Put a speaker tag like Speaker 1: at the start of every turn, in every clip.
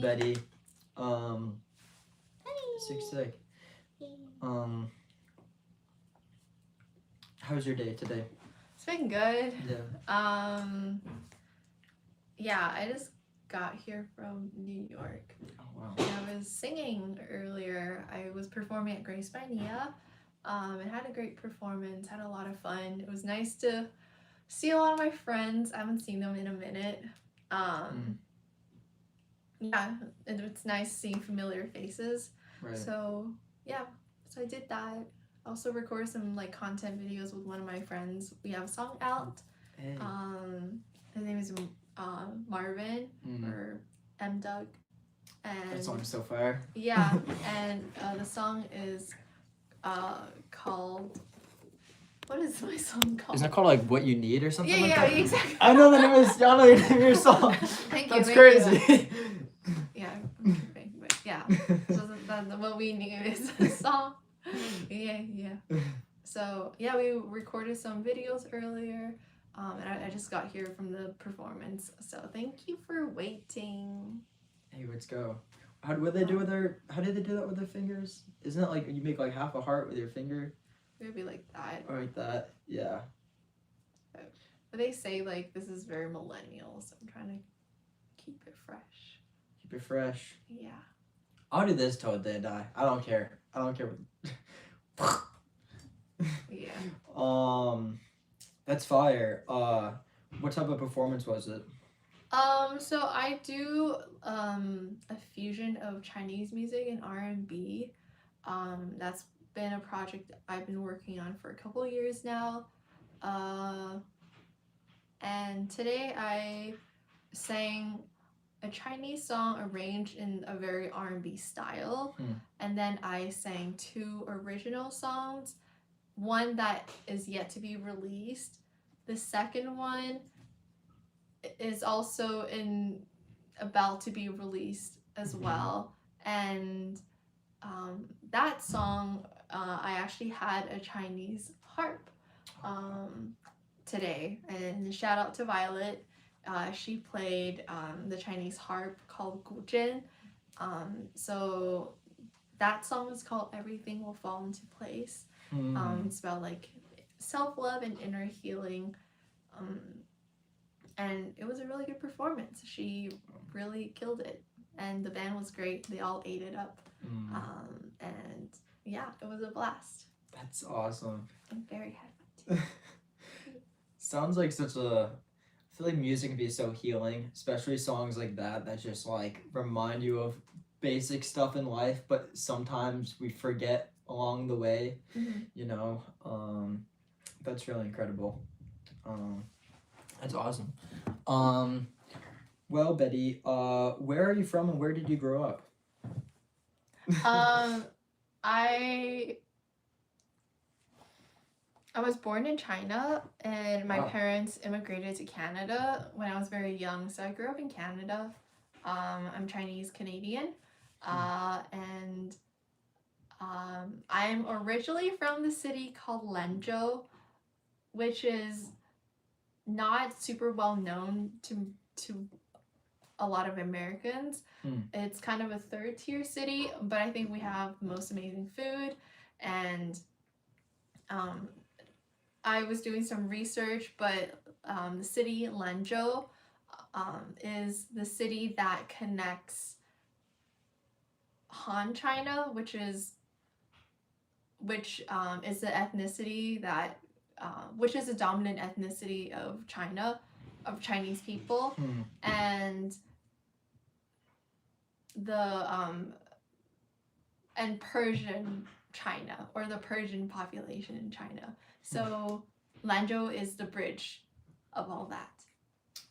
Speaker 1: Betty. Um, sick. Um, how was your day today?
Speaker 2: It's been good.
Speaker 1: Yeah.
Speaker 2: Yeah, I just got here from New York.
Speaker 1: Oh wow.
Speaker 2: And I was singing earlier. I was performing at Grace by Nia. And had a great performance. Had a lot of fun. It was nice to see a lot of my friends. I haven't seen them in a minute. Yeah, it's nice seeing familiar faces.
Speaker 1: Right.
Speaker 2: So yeah, so I did that. Also recorded some like content videos with one of my friends. We have a song out.
Speaker 1: Hey.
Speaker 2: His name is Marvin or M Doug. And
Speaker 1: that song is so fire.
Speaker 2: Yeah, and the song is called. What is my song called?
Speaker 1: Isn't it called like What You Need or something like that?
Speaker 2: Yeah, exactly.
Speaker 1: I know the name of y'all know the name of your song.
Speaker 2: Thank
Speaker 1: That's
Speaker 2: you.
Speaker 1: crazy.
Speaker 2: Yeah, but yeah. So that's what we need is a song. Yeah. So yeah, we recorded some videos earlier, and I just got here from the performance. So thank you for waiting.
Speaker 1: Hey, let's go. How did they do that with their fingers? Isn't it like you make like half a heart with your finger?
Speaker 2: Maybe like that.
Speaker 1: Or like that, yeah.
Speaker 2: But they say like this is very millennial, so I'm trying to keep it fresh.
Speaker 1: Keep it fresh.
Speaker 2: Yeah.
Speaker 1: I'll do this till the day I die. I don't care.
Speaker 2: Yeah.
Speaker 1: That's fire. What type of performance was it?
Speaker 2: So I do a fusion of Chinese music and R&B. That's been a project I've been working on for a couple of years now. And today I sang a Chinese song arranged in a very R&B style. And then I sang 2 original songs. One that is yet to be released. The second one is also about to be released as well. And that song, I actually had a Chinese harp today. And shout out to Violet. She played the Chinese harp called guzhen. So that song is called Everything Will Fall Into Place. It's about like self-love and inner healing. And it was a really good performance. She really killed it. And the band was great. They all ate it up. And yeah, it was a blast.
Speaker 1: That's awesome.
Speaker 2: I'm very happy.
Speaker 1: Sounds like I feel like music can be so healing, especially songs like that just like remind you of basic stuff in life, but sometimes we forget along the way, you know. That's really incredible. That's awesome. Well, Betty, where are you from and where did you grow up?
Speaker 2: I was born in China, and my parents immigrated to Canada when I was very young, so I grew up in Canada. I'm Chinese Canadian, and I'm originally from the city called Lanzhou, which is not super well known to a lot of Americans. It's kind of a 3rd-tier city, but I think we have the most amazing food. And I was doing some research, but the city Lanzhou is the city that connects Han China, which is the ethnicity that which is a dominant ethnicity of China, of Chinese people, and and Persian China, or the Persian population in China. So Lanzhou is the bridge of all that.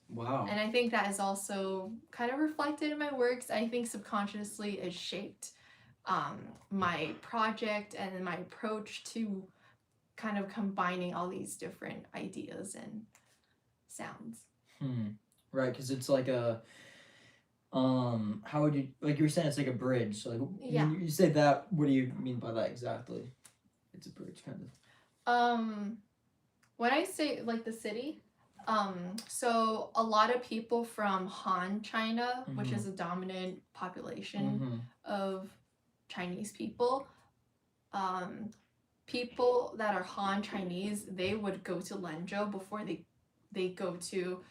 Speaker 1: Wow.
Speaker 2: And I think that is also kind of reflected in my works. I think subconsciously it shaped my project and my approach to kind of combining all these different ideas and sounds.
Speaker 1: Right, because it's like a how would you, like you were saying, it's like a bridge. So like when you say that, what do you mean by that exactly? It's a bridge, kind of.
Speaker 2: When I say like the city, So a lot of people from Han China, which
Speaker 1: Mhm.
Speaker 2: is a dominant population
Speaker 1: Mhm.
Speaker 2: of Chinese people, um, people that are Han Chinese, they would go to Lenzhou before they go to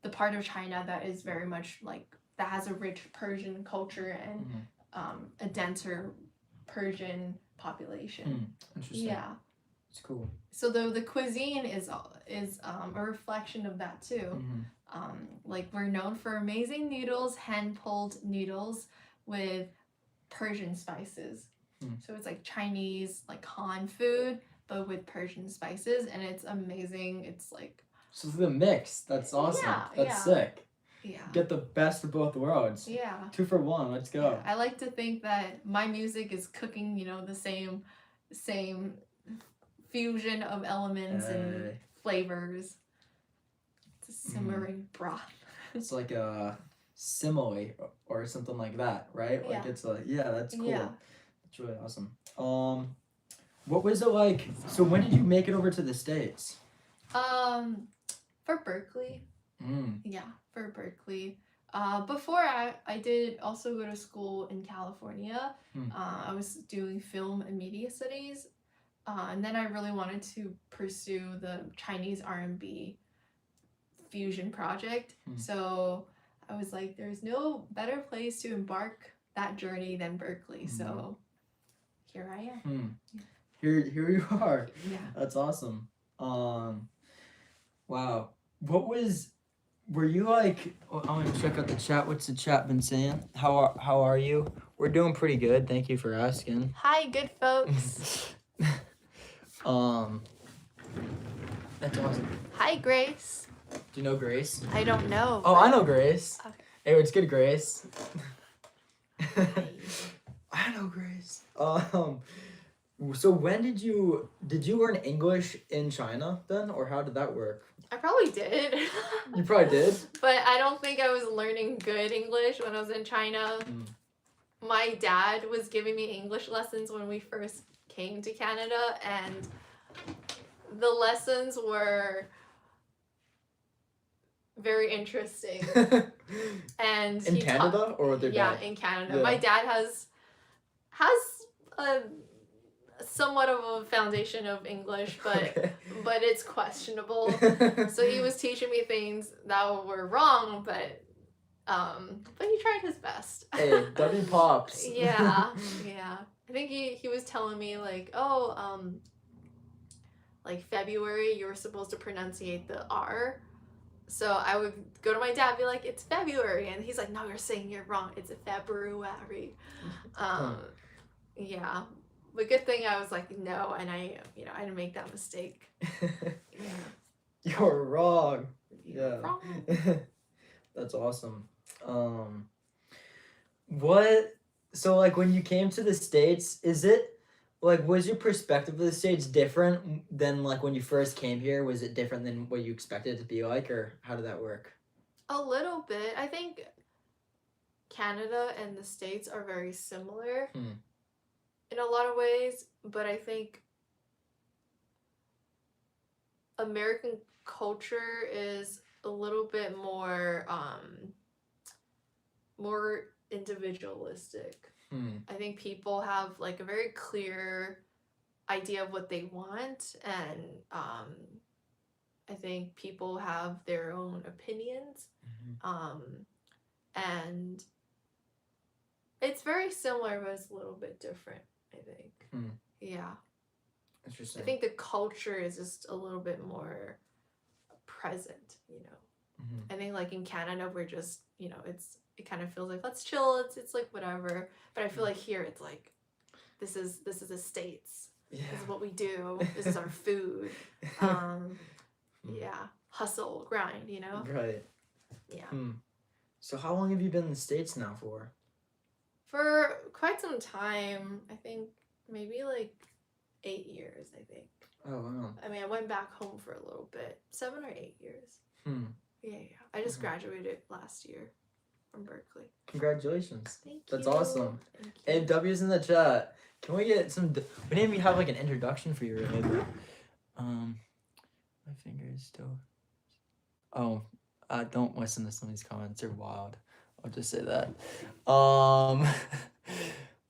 Speaker 2: the part of China that is very much like that has a rich Persian culture and
Speaker 1: Mhm.
Speaker 2: a denser Persian population.
Speaker 1: Interesting.
Speaker 2: Yeah.
Speaker 1: It's cool.
Speaker 2: So the cuisine is a reflection of that too. Like we're known for amazing noodles, hand pulled noodles with Persian spices. So it's like Chinese, like Han food, but with Persian spices, and it's amazing. It's like
Speaker 1: So the mix. That's awesome.
Speaker 2: Yeah,
Speaker 1: That's
Speaker 2: yeah.
Speaker 1: sick.
Speaker 2: yeah,
Speaker 1: Get the best of both worlds.
Speaker 2: yeah.
Speaker 1: 2 for 1. Let's go.
Speaker 2: Yeah. I like to think that my music is cooking, the same fusion of elements and flavors. It's a simmering broth.
Speaker 1: It's like a simile or something like that, right?
Speaker 2: Yeah.
Speaker 1: Like it's a that's cool.
Speaker 2: Yeah.
Speaker 1: It's really awesome. What was it like? So when did you make it over to the States?
Speaker 2: For Berkeley.
Speaker 1: Mm.
Speaker 2: Yeah, for Berkeley. Before I did also go to school in California. I was doing film and media studies. And then I really wanted to pursue the Chinese R&B fusion project. So I was like, there's no better place to embark that journey than Berkeley. So here I am.
Speaker 1: Here you are.
Speaker 2: Yeah.
Speaker 1: That's awesome. Wow. Were you like? Oh, I'm gonna check out the chat. What's the chat been saying? How are you? We're doing pretty good. Thank you for asking.
Speaker 2: Hi, good folks.
Speaker 1: That's awesome.
Speaker 2: Hi, Grace.
Speaker 1: Do you know Grace?
Speaker 2: I don't know.
Speaker 1: Oh, I know Grace.
Speaker 2: Okay.
Speaker 1: Hey, it's good, Grace. I know Grace. So when did you learn English in China then, or how did that work?
Speaker 2: I probably did.
Speaker 1: You probably did.
Speaker 2: But I don't think I was learning good English when I was in China. My dad was giving me English lessons when we first came to Canada, and the lessons were very interesting. And
Speaker 1: in Canada or with your dad?
Speaker 2: Yeah, in Canada.
Speaker 1: Yeah.
Speaker 2: My dad has a somewhat of a foundation of English, but it's questionable. So he was teaching me things that were wrong, but he tried his best.
Speaker 1: Hey, W Pops.
Speaker 2: Yeah. I think he was telling me like, like February, you were supposed to pronunciate the R. So I would go to my dad and be like, it's February, and he's like, no, you're saying you're wrong. It's February. Yeah. But good thing I was like, no, and I didn't make that mistake. Yeah.
Speaker 1: You're wrong.
Speaker 2: You're wrong.
Speaker 1: That's awesome. So like when you came to the States, is it like, was your perspective of the States different than like when you first came here? Was it different than what you expected it to be like, or how did that work?
Speaker 2: A little bit. I think Canada and the States are very similar in a lot of ways, but I think American culture is a little bit more individualistic. I think people have like a very clear idea of what they want, and I think people have their own opinions, and it's very similar, but it's a little bit different, I think. Yeah.
Speaker 1: Interesting.
Speaker 2: I think the culture is just a little bit more present, I think like in Canada, we're just, it kind of feels like, let's chill, it's like whatever. But I feel like here it's like, this is the States.
Speaker 1: Yeah.
Speaker 2: This is what we do. This is our food. Yeah. Hustle, grind,
Speaker 1: Right.
Speaker 2: Yeah.
Speaker 1: So how long have you been in the States now for?
Speaker 2: For quite some time. I think maybe like 8 years, I think.
Speaker 1: Oh, wow.
Speaker 2: I mean, I went back home for a little bit. 7 or 8 years. Yeah. I just graduated last year from Berkeley.
Speaker 1: Congratulations.
Speaker 2: Thank you.
Speaker 1: That's awesome.
Speaker 2: Thank you.
Speaker 1: And W's in the chat. Can we get some? We didn't even have like an introduction for you, really. But, my finger is still Oh, don't listen to some of these comments. They're wild. I'll just say that. Um,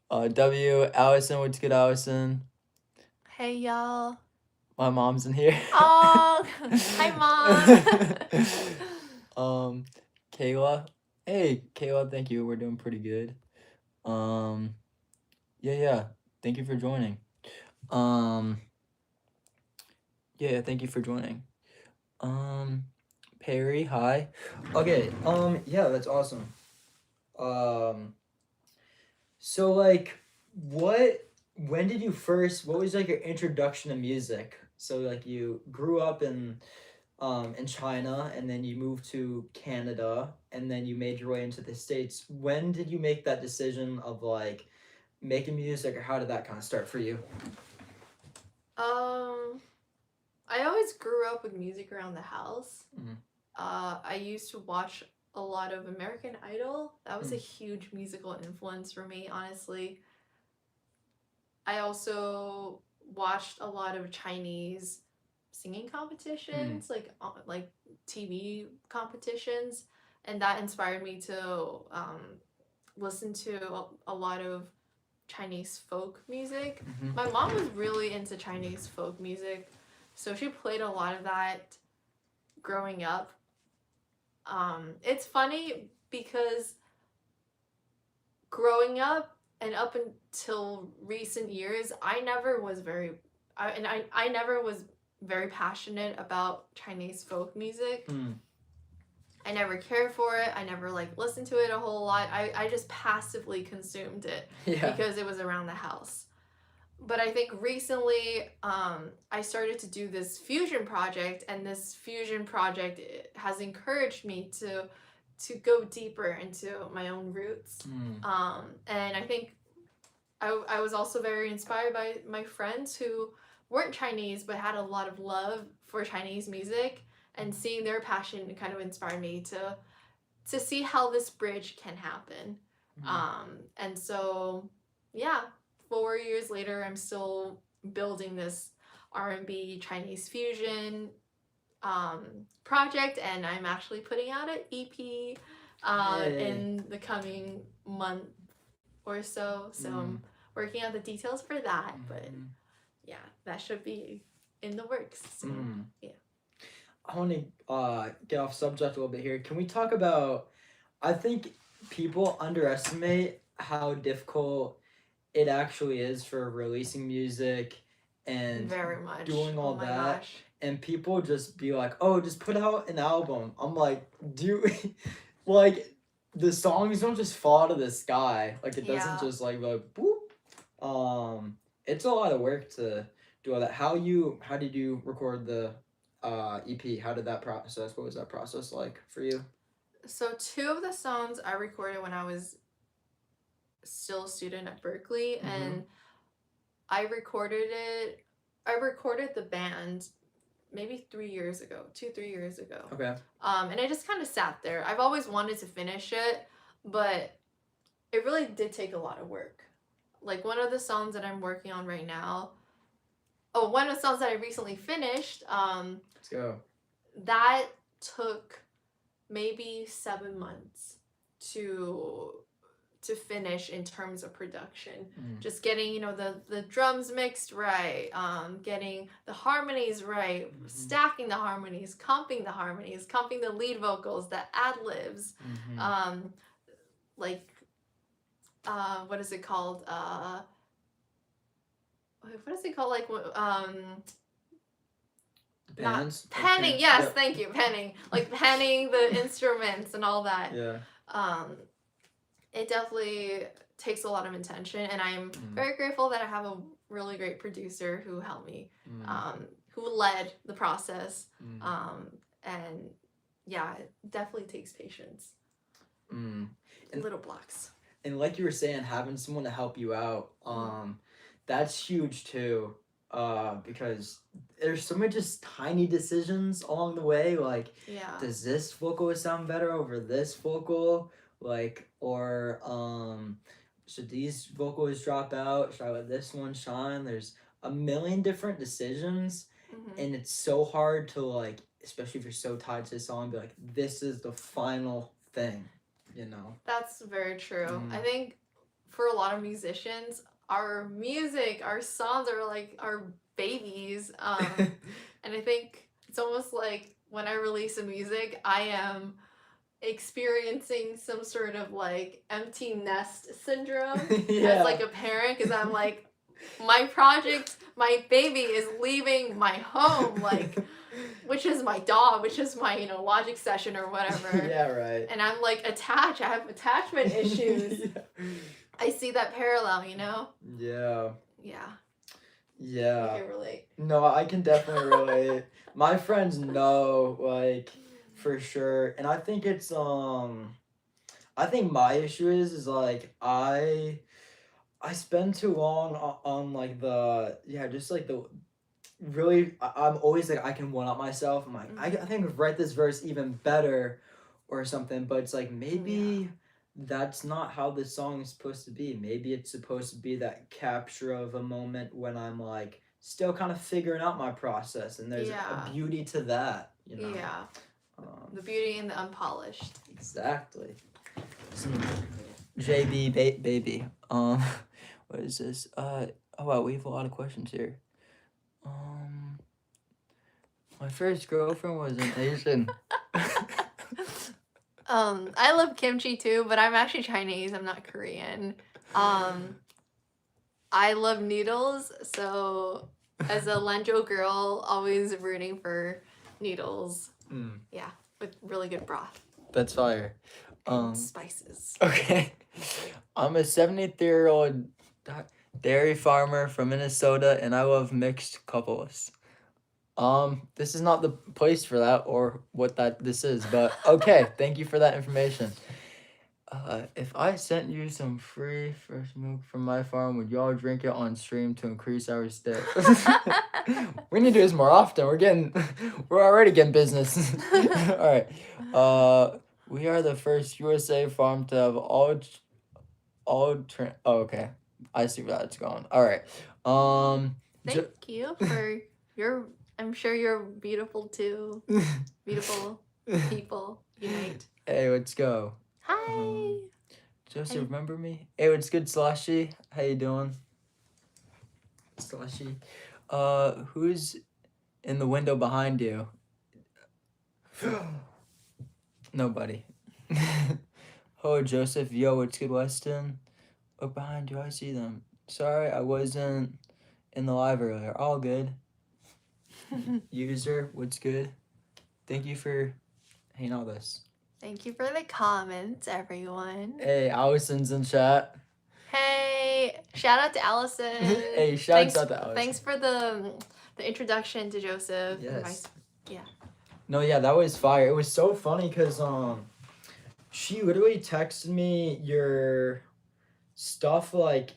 Speaker 1: W. Allison, what's good, Allison?
Speaker 2: Hey y'all.
Speaker 1: My mom's in here.
Speaker 2: Oh, hi mom.
Speaker 1: um, Kayla. Hey, Kayla. Thank you. We're doing pretty good. Um, yeah. Thank you for joining. Um, yeah. Thank you for joining. Um, Perry. Hi. Okay. Yeah. That's awesome. Um. So like when did you first what was like your introduction to music? So like you grew up in China and then you moved to Canada and then you made your way into the States. When did you make that decision of like making music or how did that kind of start for you?
Speaker 2: um, I always grew up with music around the house.
Speaker 1: Mhm.
Speaker 2: I used to watch a lot of American Idol. That was a
Speaker 1: Mm.
Speaker 2: huge musical influence for me, honestly. I also watched a lot of Chinese singing competitions, like TV competitions, and that inspired me to listen to a lot of Chinese folk music.
Speaker 1: Mhm.
Speaker 2: My mom was really into Chinese folk music, so she played a lot of that growing up. It's funny because growing up and up until recent years, I never was very passionate about Chinese folk music.
Speaker 1: Mm.
Speaker 2: I never cared for it. I never like listened to it a whole lot. I just passively consumed it
Speaker 1: Yeah.
Speaker 2: because it was around the house. But I think recently I started to do this fusion project, and this fusion project has encouraged me to go deeper into my own roots.
Speaker 1: Mm.
Speaker 2: And I think I was also very inspired by my friends who weren't Chinese but had a lot of love for Chinese music, and seeing their passion kind of inspired me to see how this bridge can happen. And so, yeah, 4 years later, I'm still building this R&B Chinese fusion project, and I'm actually putting out an EP
Speaker 1: Yay.
Speaker 2: in the coming month or so. So I'm working out the details for that, but yeah, that should be in the works soon. Yeah.
Speaker 1: I want to get off subject a little bit here. Can we talk about? I think people underestimate how difficult it actually is for releasing music and
Speaker 2: Very much.
Speaker 1: doing all
Speaker 2: Oh my
Speaker 1: that.
Speaker 2: gosh.
Speaker 1: And people just be like, "Oh, just put out an album." I'm like, "Do like the songs don't just fall out of the sky. Like it doesn't just like boop." It's a lot of work to do all that. How did you record the EP? How did that process? What was that process like for you?
Speaker 2: So 2 of the songs I recorded when I was still a student at Berkeley, and I recorded the band maybe 3 years ago, 2, 3 years ago.
Speaker 1: Okay.
Speaker 2: And I just kind of sat there. I've always wanted to finish it, but it really did take a lot of work. Like one of the songs that I'm working on right now, one of the songs that I recently finished,
Speaker 1: Let's go.
Speaker 2: that took maybe 7 months to finish in terms of production. Just getting the drums mixed right, getting the harmonies right, stacking the harmonies, comping the lead vocals, the ad-libs, like what is it called, like
Speaker 1: Pans?
Speaker 2: Penning, yes, thank you, penning. Like penning the instruments and all that.
Speaker 1: Yeah.
Speaker 2: It definitely takes a lot of intention, and I'm very grateful that I have a really great producer who helped me, who led the process. And yeah, it definitely takes patience. And little blocks.
Speaker 1: And like you were saying, having someone to help you out, that's huge too. Because there's so many just tiny decisions along the way. Like, does this vocalist sound better over this vocal? Like, or should these vocalists drop out? Should I let this one shine? There's a million different decisions, and it's so hard to like. especially if you're so tied to a song, be like, this is the final thing, you know?
Speaker 2: That's very true.
Speaker 1: Mm.
Speaker 2: I think for a lot of musicians, our music, our songs are like our babies. And I think it's almost like when I release a music, I am experiencing some sort of like empty nest syndrome as like a parent, because I'm like, my project, my baby is leaving my home, like, which is my dog, which is my, you know, Logic session or whatever.
Speaker 1: Yeah, right.
Speaker 2: And I'm like attached. I have attachment issues.
Speaker 1: Yeah.
Speaker 2: I see that parallel, you know?
Speaker 1: Yeah.
Speaker 2: Yeah.
Speaker 1: Yeah.
Speaker 2: I can relate.
Speaker 1: No, I can definitely relate. My friends know, like, for sure. And I think it's I think my issue is like I spend too long on like the just like the really I'm always like I can one up myself. I'm like I think I could write this verse even better or something, but it's like maybe that's not how the song is supposed to be. Maybe it's supposed to be that capture of a moment when I'm like still kind of figuring out my process, and there's a beauty to that, you know.
Speaker 2: Yeah. The beauty in the unpolished.
Speaker 1: Exactly. JB baby. What is this? Oh wow, we have a lot of questions here. My first girlfriend was an Asian.
Speaker 2: I love kimchi too, but I'm actually Chinese. I'm not Korean. I love noodles, so as a Lanzhou girl, always rooting for noodles. Yeah, with really good broth.
Speaker 1: That's fire.
Speaker 2: And spices.
Speaker 1: Okay. I'm a 73-year-old dairy farmer from Minnesota, and I love mixed couples. This is not the place for that or what this is, but okay, thank you for that information. If I sent you some free fresh milk from my farm, would y'all drink it on stream to increase our stay? We need to do this more often. We're already getting business. All right. We are the first USA farm to have okay. I see where that's going. All right.
Speaker 2: Thank you for your. I'm sure you're beautiful too. Beautiful people unite.
Speaker 1: Hey, let's go.
Speaker 2: Hi.
Speaker 1: Joseph, remember me? Hey, what's good, Slushy? How you doing? Slushy. Who's in the window behind you? Nobody. Oh, Joseph. Yo, what's good, Weston? Look behind you. I see them. Sorry, I wasn't in the live earlier. All good. User, what's good? Thank you for hanging out with us.
Speaker 2: Thank you for the comments, everyone.
Speaker 1: Hey, Allison's in chat.
Speaker 2: Hey, shout out to Allison.
Speaker 1: Hey, shouts out to Allison.
Speaker 2: Thanks for the introduction to Joseph.
Speaker 1: Yes.
Speaker 2: Yeah.
Speaker 1: No, yeah, that was fire. It was so funny because she literally texted me your stuff like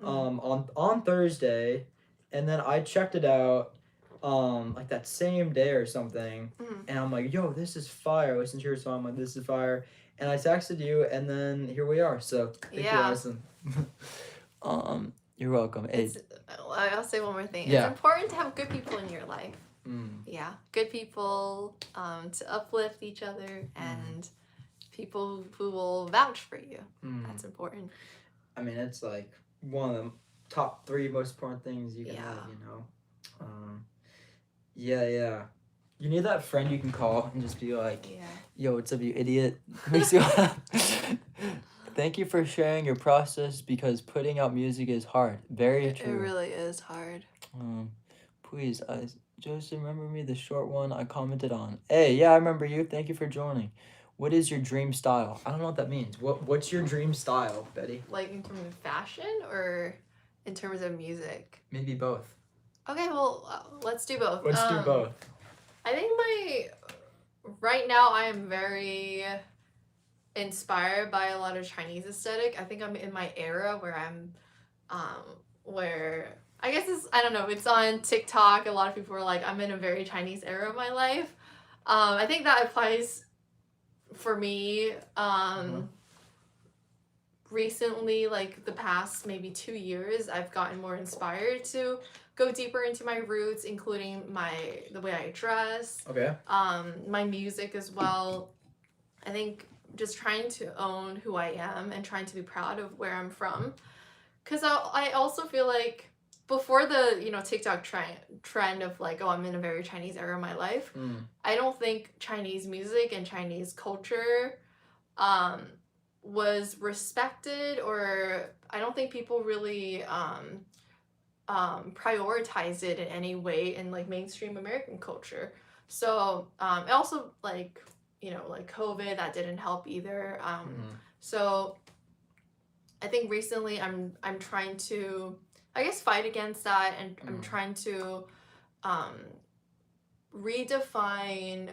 Speaker 1: on Thursday, and then I checked it out like that same day or something, and I'm like, yo, this is fire. Listen to your song. I'm like, this is fire. And I texted you, and then here we are. So thank you, Allison. You're welcome.
Speaker 2: I'll say one more thing.
Speaker 1: Yeah.
Speaker 2: It's important to have good people in your life. Yeah, good people to uplift each other and people who will vouch for you. That's important.
Speaker 1: I mean, it's like one of the top 3 most important things you can have, you know. Yeah. You need that friend you can call and just be like, yo, what's up, you idiot? Makes you laugh. Thank you for sharing your process because putting out music is hard. Very true.
Speaker 2: It really is hard.
Speaker 1: Please, Joseph, remember me, the short one I commented on. Hey, yeah, I remember you. Thank you for joining. What is your dream style? I don't know what that means. What's your dream style, Betty?
Speaker 2: Like in terms of fashion or in terms of music?
Speaker 1: Maybe both.
Speaker 2: Okay, well, let's do both.
Speaker 1: Let's do both.
Speaker 2: I think right now I am very inspired by a lot of Chinese aesthetic. I think I'm in my era where I'm, where I guess I don't know, it's on TikTok. A lot of people are like, I'm in a very Chinese era of my life. I think that applies for me. recently, like the past maybe 2 years, I've gotten more inspired to go deeper into my roots, including the way I dress,
Speaker 1: Okay.
Speaker 2: my music as well. I think just trying to own who I am and trying to be proud of where I'm from. Because I also feel like before the, TikTok trend of like, oh, I'm in a very Chinese era of my life, I don't think Chinese music and Chinese culture was respected, or I don't think people really prioritize it in any way in like mainstream American culture. So it also like like COVID, that didn't help either. So I think recently I'm trying to, I guess, fight against that, and I'm trying to redefine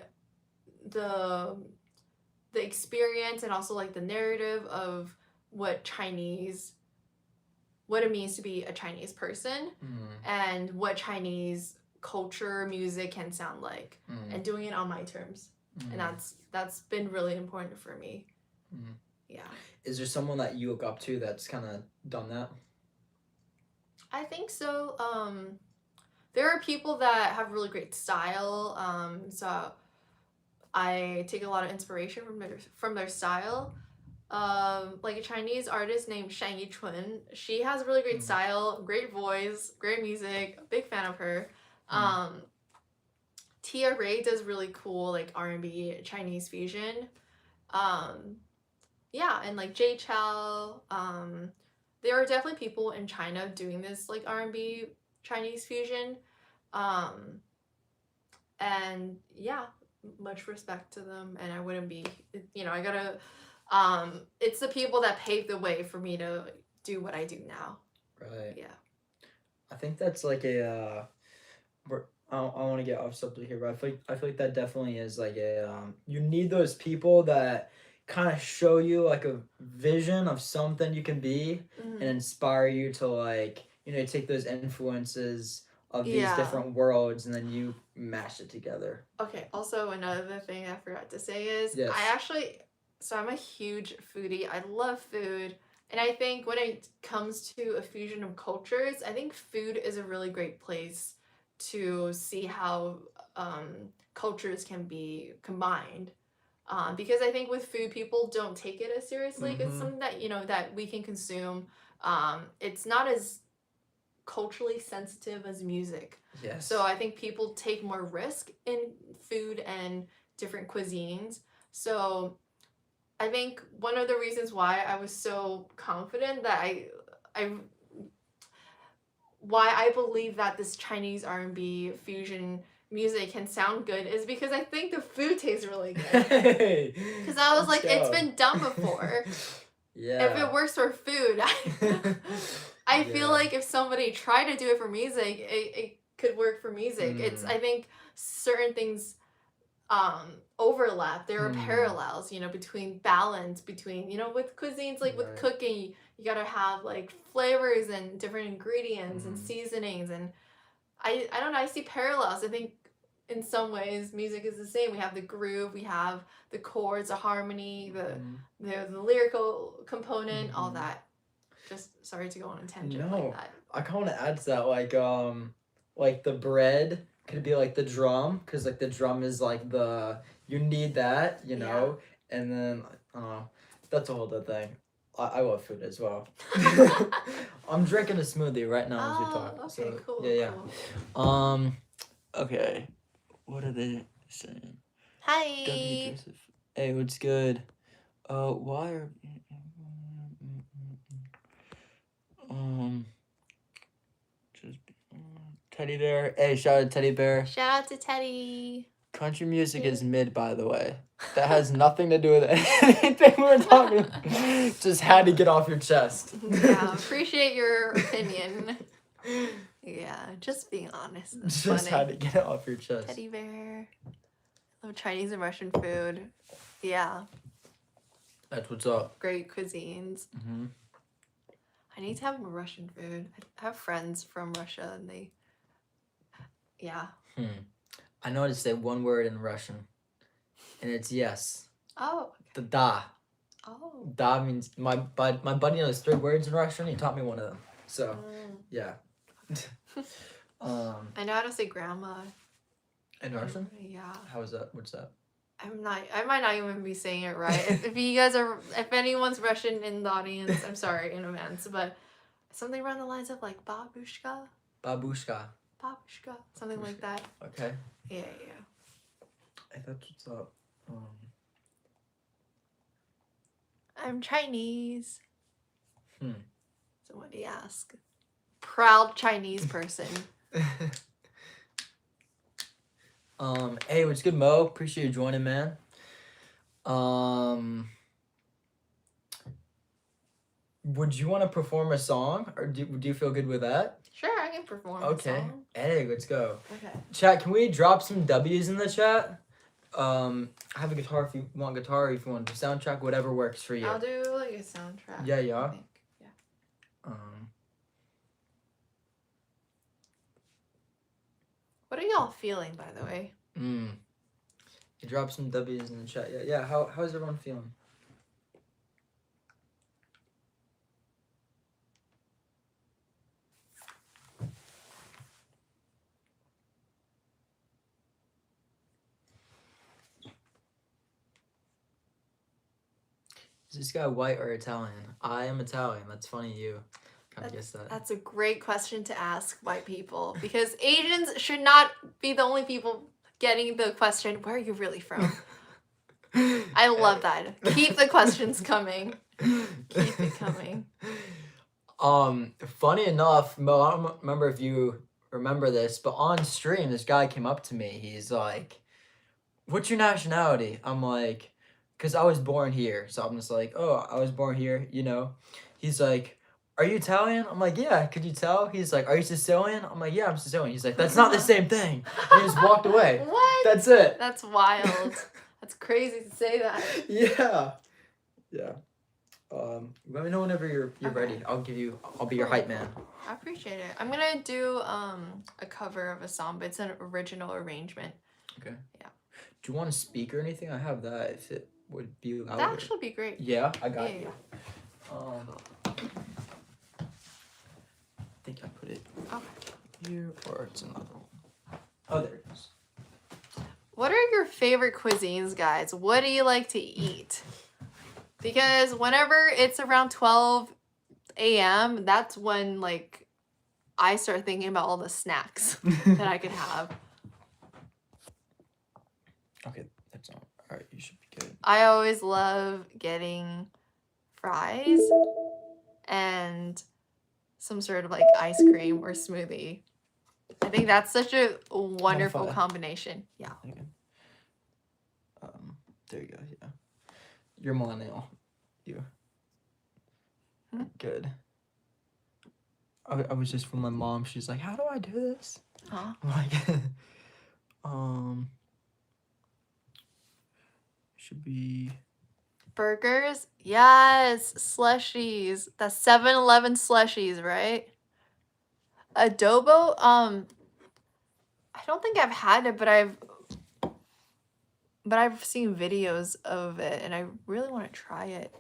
Speaker 2: the experience and also like the narrative of what it means to be a Chinese person, and what Chinese culture music can sound like, and doing it on my terms. And that's been really important for me. Yeah.
Speaker 1: Is there someone that you look up to that's kind of done that?
Speaker 2: I think so. There are people that have really great style. So I take a lot of inspiration from their style. Like a Chinese artist named Shang Yichun. She has really great style, great voice, great music. Big fan of her. Tia Ray does really cool like R&B Chinese fusion. Yeah, and like Jay Chou. There are definitely people in China doing this like R&B Chinese fusion. And yeah, much respect to them, and I wouldn't be, I gotta, it's the people that paved the way for me to do what I do now.
Speaker 1: Right.
Speaker 2: Yeah.
Speaker 1: I think that's like I want to get off subject here, but I feel like that definitely is like you need those people that kind of show you like a vision of something you can be, and inspire you to like, take those influences of these different worlds, and then you mash it together.
Speaker 2: Okay, also another thing I forgot to say is,
Speaker 1: Yes.
Speaker 2: I'm a huge foodie. I love food. And I think when it comes to a fusion of cultures, I think food is a really great place to see how cultures can be combined. Because I think with food, people don't take it as seriously. It's something that, that we can consume. It's not as culturally sensitive as music.
Speaker 1: Yes.
Speaker 2: So I think people take more risk in food and different cuisines. So I think one of the reasons why I was so confident that why I believe that this Chinese R&B fusion music can sound good is because I think the food tastes really good. Because I was like, it's been done before.
Speaker 1: Yeah.
Speaker 2: If it works for food, I feel like if somebody tried to do it for music, it could work for music. I think certain things overlap. There are parallels, between balance, between, with cuisines, like with cooking, you gotta have like flavors and different ingredients and seasonings, and I don't know, I see parallels. I think in some ways music is the same. We have the groove, we have the chords, the harmony, the lyrical component, all that. Just sorry to go on a tangent like that.
Speaker 1: I kind of want to add to that, like the bread could be like the drum, because like the drum is like you need that, and then I don't know, that's a whole other thing. I love food as well. I'm drinking a smoothie right now as we talk.
Speaker 2: Okay,
Speaker 1: so,
Speaker 2: cool.
Speaker 1: Yeah.
Speaker 2: Cool.
Speaker 1: Okay. What are they saying?
Speaker 2: Hi.
Speaker 1: W. Joseph. Hey, what's good? Why are just Teddy Bear. Hey, shout out Teddy Bear.
Speaker 2: Shout out to Teddy.
Speaker 1: Country music is mid, by the way. That has nothing to do with anything we're talking about. Just had to get off your chest.
Speaker 2: Yeah, appreciate your opinion. Yeah, just being honest. That's
Speaker 1: just
Speaker 2: funny.
Speaker 1: had to get it off your chest.
Speaker 2: Teddy bear. Love Chinese and Russian food. Yeah.
Speaker 1: That's what's up.
Speaker 2: Great cuisines. I need to have more Russian food. I have friends from Russia, and they... Yeah.
Speaker 1: I know how to say one word in Russian, and it's yes.
Speaker 2: Oh.
Speaker 1: The da.
Speaker 2: Oh.
Speaker 1: Da means my buddy knows 3 words in Russian. He taught me one of them. So yeah.
Speaker 2: I know how to say grandma.
Speaker 1: In Russian?
Speaker 2: Yeah.
Speaker 1: How is that? What's that?
Speaker 2: I might not even be saying it right. If you guys are, if anyone's Russian in the audience, I'm sorry in advance, but something around the lines of like babushka, something like that.
Speaker 1: Okay.
Speaker 2: Yeah.
Speaker 1: Hey, that's what's up.
Speaker 2: I'm Chinese. Somebody ask. Proud Chinese person.
Speaker 1: Hey, what's good, Mo? Appreciate you joining, man. Would you want to perform a song, or do you feel good with that?
Speaker 2: Sure, I can perform a song.
Speaker 1: Hey, let's go.
Speaker 2: Okay.
Speaker 1: Chat, can we drop some W's in the chat? I have a guitar if you want guitar, if you want to soundtrack, whatever works for you.
Speaker 2: I'll do like a soundtrack.
Speaker 1: Yeah.
Speaker 2: I think. Yeah. What are y'all feeling, by the way?
Speaker 1: You drop some W's in the chat. Yeah. How's everyone feeling? Is this guy white or Italian? I am Italian. That's funny you kind of guessed that.
Speaker 2: That's a great question to ask white people, because Asians should not be the only people getting the question, where are you really from? I love that. Keep the questions coming. Keep it coming.
Speaker 1: Funny enough, Mo, I don't remember if you remember this, but on stream, this guy came up to me. He's like, what's your nationality? I'm like, because I was born here. So I'm just like, oh, I was born here, you know. He's like, are you Italian? I'm like, yeah, could you tell? He's like, are you Sicilian? I'm like, yeah, I'm Sicilian. He's like, that's not the same thing. And he just walked away.
Speaker 2: What?
Speaker 1: That's it.
Speaker 2: That's wild. That's crazy to say that.
Speaker 1: Yeah. Let me know whenever you're ready. I'll be your hype man.
Speaker 2: I appreciate it. I'm gonna do a cover of a song, but it's an original arrangement.
Speaker 1: Okay.
Speaker 2: Yeah.
Speaker 1: Do you want a speaker or anything? I have that if it would be louder.
Speaker 2: That actually be great.
Speaker 1: Yeah, I got you. I think I put it here, or it's another one. Oh, there it is.
Speaker 2: What are your favorite cuisines, guys? What do you like to eat? Because whenever it's around 12 a.m., that's when like I start thinking about all the snacks that I could have.
Speaker 1: Okay, that's all right. You should be good.
Speaker 2: I always love getting fries and some sort of like ice cream or smoothie. I think that's such a wonderful combination. Yeah.
Speaker 1: Okay. There you go. Yeah. You're millennial. You. Good. I was just from my mom. She's like, how do I do this?
Speaker 2: Huh?
Speaker 1: I'm like, should be
Speaker 2: burgers. Yes, slushies. That's 7-Eleven slushies, right? Adobo. I don't think I've had it, but I've seen videos of it, and I really want to try it.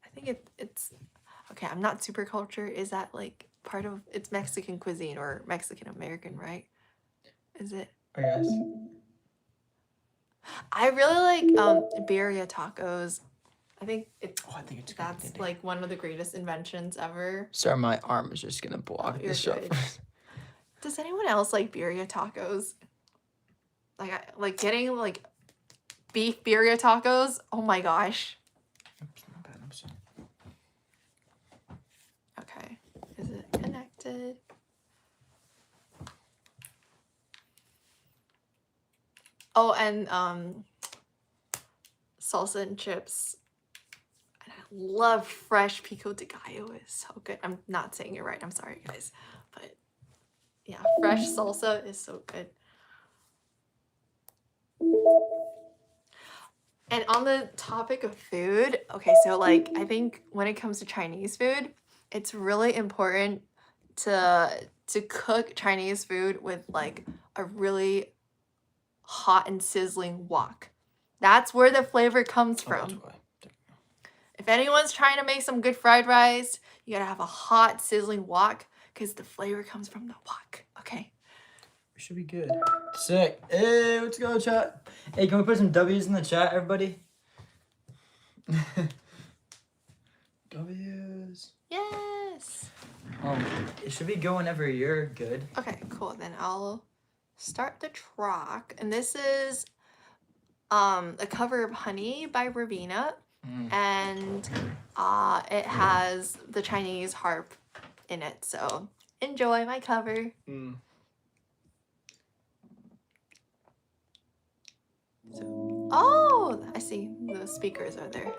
Speaker 2: I think it's okay. I'm not super cultured. Is that like part of it's Mexican cuisine or Mexican American, right? Is it?
Speaker 1: I guess.
Speaker 2: I really like birria tacos. I think it's that's like one of the greatest inventions ever.
Speaker 1: Sorry, my arm is just gonna block this shot.
Speaker 2: Does anyone else like birria tacos? Like getting like beef birria tacos. Oh my gosh.
Speaker 1: Oops, not bad. I'm sorry.
Speaker 2: Okay, is it connected? Oh, and salsa and chips. And I love fresh pico de gallo. It's so good. I'm not saying it right. I'm sorry, guys. But yeah, fresh salsa is so good. And on the topic of food, okay, so like I think when it comes to Chinese food, it's really important to cook Chinese food with like a really hot and sizzling wok. That's where the flavor comes from. If anyone's trying to make some good fried rice, you gotta have a hot, sizzling wok because the flavor comes from the wok. Okay.
Speaker 1: We should be good. Sick. Hey, let's go, chat. Hey, can we put some W's in the chat, everybody? W's.
Speaker 2: Yes.
Speaker 1: It should be going whenever you're good.
Speaker 2: Okay, cool. Then I'll start the track. And this is a cover of Honey by Ravina. And it has the Chinese harp in it. So enjoy my cover. Oh, I see. The speakers are there.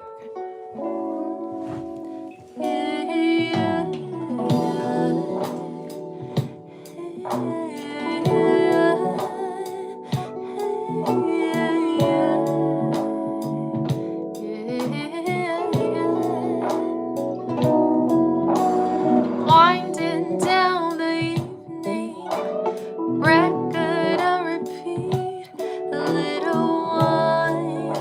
Speaker 2: Winding down the evening, record on repeat, a little wine.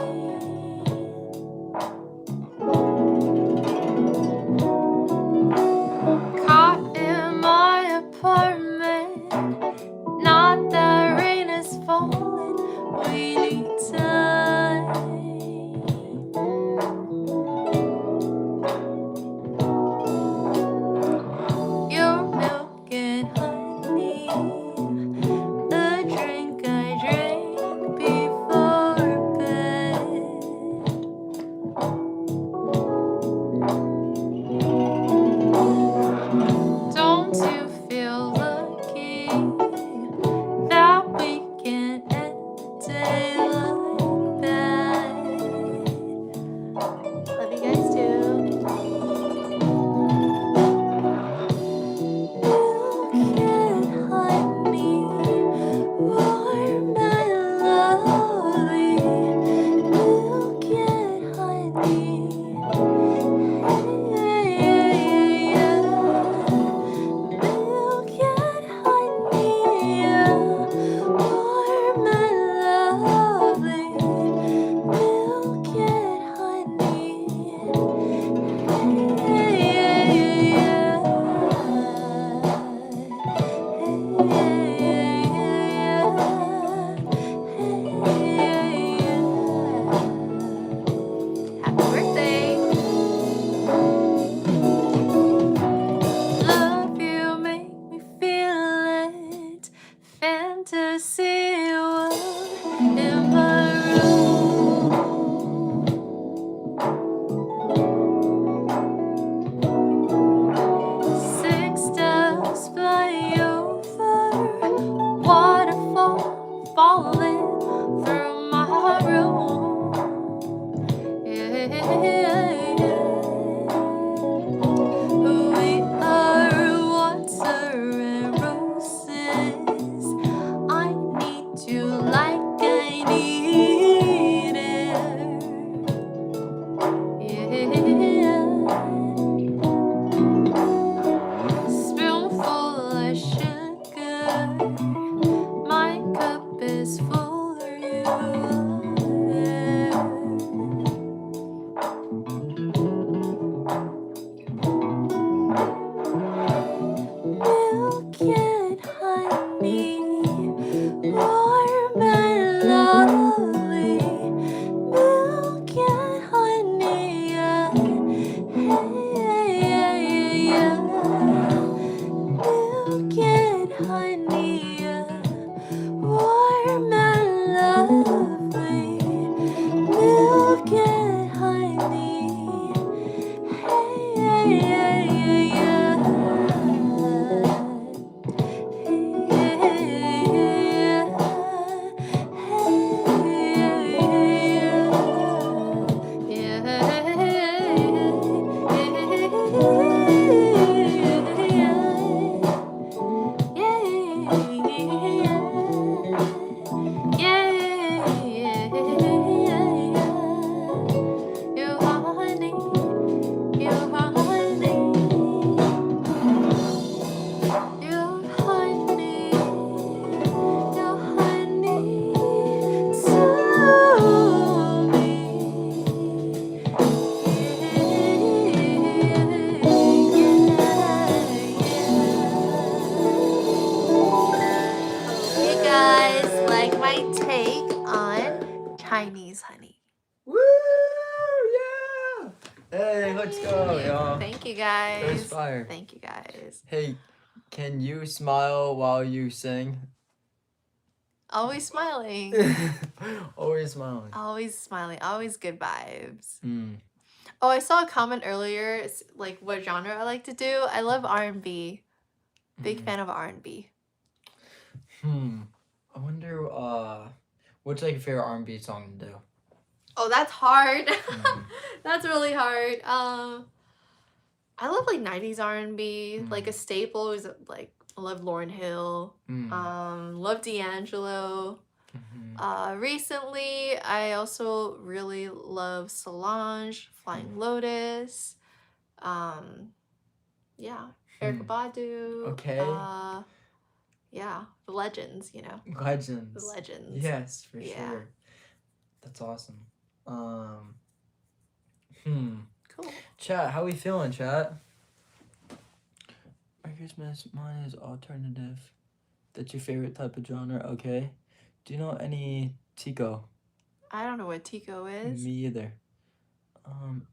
Speaker 2: guys.
Speaker 3: That was fire.
Speaker 2: Thank you guys.
Speaker 3: Hey, can you smile while you sing?
Speaker 2: Always smiling.
Speaker 3: Always smiling.
Speaker 2: Always smiling. Always good vibes.
Speaker 3: Mm.
Speaker 2: Oh, I saw a comment earlier. It's like what genre I like to do. I love R&B. Big fan of R&B.
Speaker 3: I wonder what's like your favorite R&B song to do?
Speaker 2: Oh, that's hard. That's really hard. I love like 90s R&B. Like a staple is like I love Lauryn Hill. Love D'Angelo. Recently, I also really love Solange, Flying Lotus. Yeah, Erykah Badu.
Speaker 3: Okay.
Speaker 2: Yeah, the legends, you know.
Speaker 3: Legends.
Speaker 2: The legends.
Speaker 3: Yes, for sure. That's awesome.
Speaker 2: Cool.
Speaker 3: Chat, how we feeling, chat? Merry Christmas. Mine is alternative. That's your favorite type of genre, okay? Do you know any Tico?
Speaker 2: I don't know what Tico is.
Speaker 3: Me either.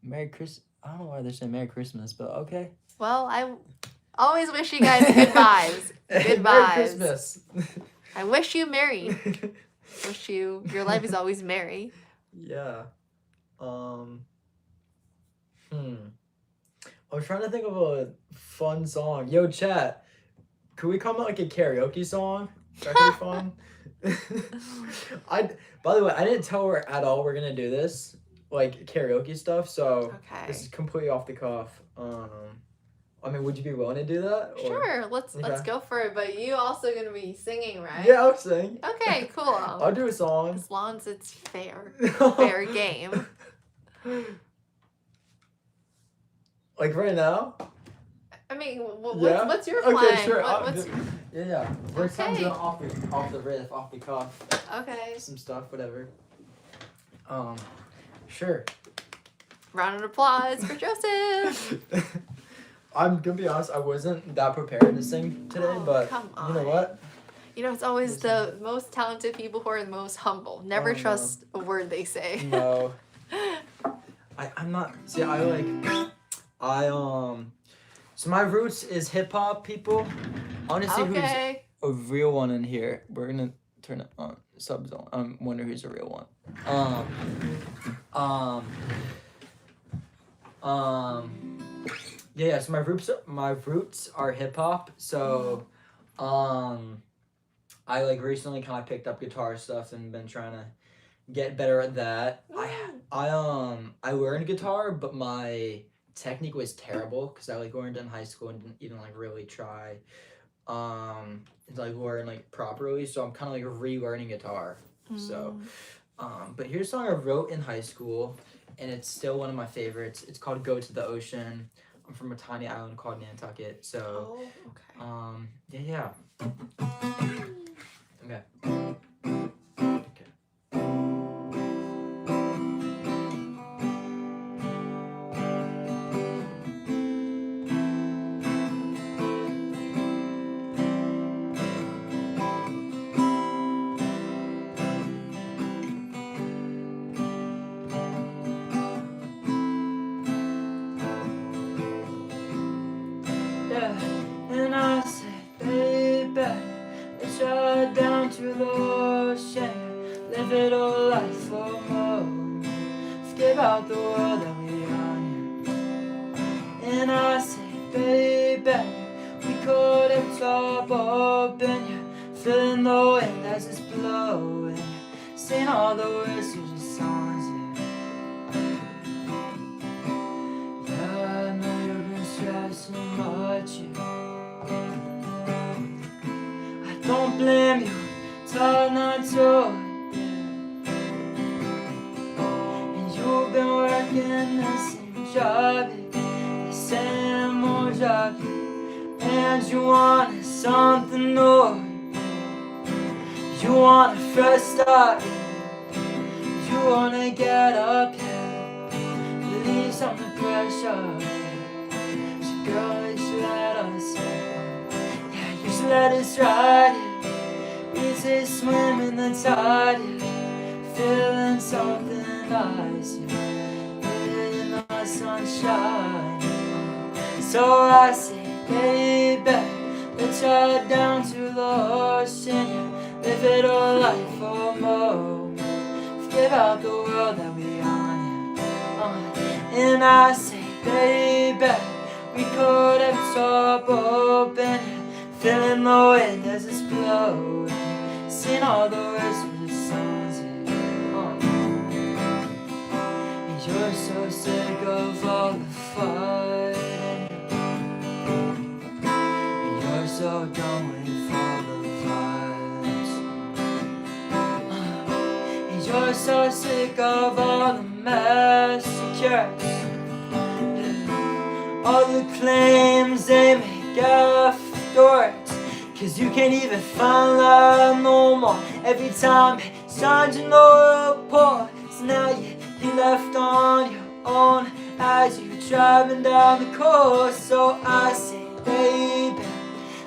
Speaker 3: Merry Christmas. I don't know why they're saying Merry Christmas, but okay.
Speaker 2: Well, I always wish you guys good vibes. Good vibes.
Speaker 3: Merry Christmas.
Speaker 2: I wish you merry. Wish your life is always merry.
Speaker 3: Yeah. I was trying to think of a fun song. Yo, chat, could we come up like a karaoke song? That could be fun. By the way, I didn't tell her at all we're gonna do this, like karaoke stuff. So this is completely off the cuff. I mean, would you be willing to do that? Or?
Speaker 2: Sure, let's go for it. But you also gonna be singing, right?
Speaker 3: Yeah, I'll sing.
Speaker 2: Okay, cool.
Speaker 3: I'll do a song.
Speaker 2: As long as it's fair. Fair game.
Speaker 3: Like right now?
Speaker 2: I mean, what's your plan?
Speaker 3: Okay, sure. Yeah. We're okay. Off the riff, off the cuff.
Speaker 2: Okay.
Speaker 3: Some stuff, whatever. Sure.
Speaker 2: Round of applause for Joseph.
Speaker 3: I'm gonna be honest, I wasn't that prepared to sing today, but you know what?
Speaker 2: You know, it's always the most talented people who are the most humble. Never trust a word they say.
Speaker 3: No. I'm not. See, so my roots is hip hop, people. I want to see who's a real one in here. We're gonna turn it on subzone. I wonder who's a real one. Yeah. So my roots are hip hop. So, I like recently kind of picked up guitar stuff and been trying to get better at that. I learned guitar, but my technique was terrible because I like learned in high school and didn't even like really try to like learn like properly. So I'm kind of like relearning guitar. So but here's a song I wrote in high school and it's still one of my favorites. It's called Go to the Ocean. I'm from a tiny island called Nantucket. So yeah. Okay. And I say, baby, let's ride down to the ocean, live it all life for more, forget about the world that we on. And I say, baby, we could have top open, yeah, feeling the wind as it's blowing, sing all the words to the songs, yeah, I know you've been stressing much, yeah. Don't blame you, try not to. And you've been working the same job, the same old job, and you want something new. You want a fresh start. You wanna get up, release some of the pressure. So girl, you should let us let us ride it. We just swim in the tide, feeling something nice, in the sunshine. So I say, baby, let's head down to the ocean, live it all life for a moment, forget about the world that we on. And I say, baby, we could have top open, feeling the wind as it's blowing, sing all the words of the songs. And you're so sick of all the fighting, and you're so done with all the violence, and you're so sick of all the massacres, all the claims they make afterwards. 'Cause you can't even find love no more. Every time it's charging the report. So now you're left on your own as you're driving down the coast. So I say, baby,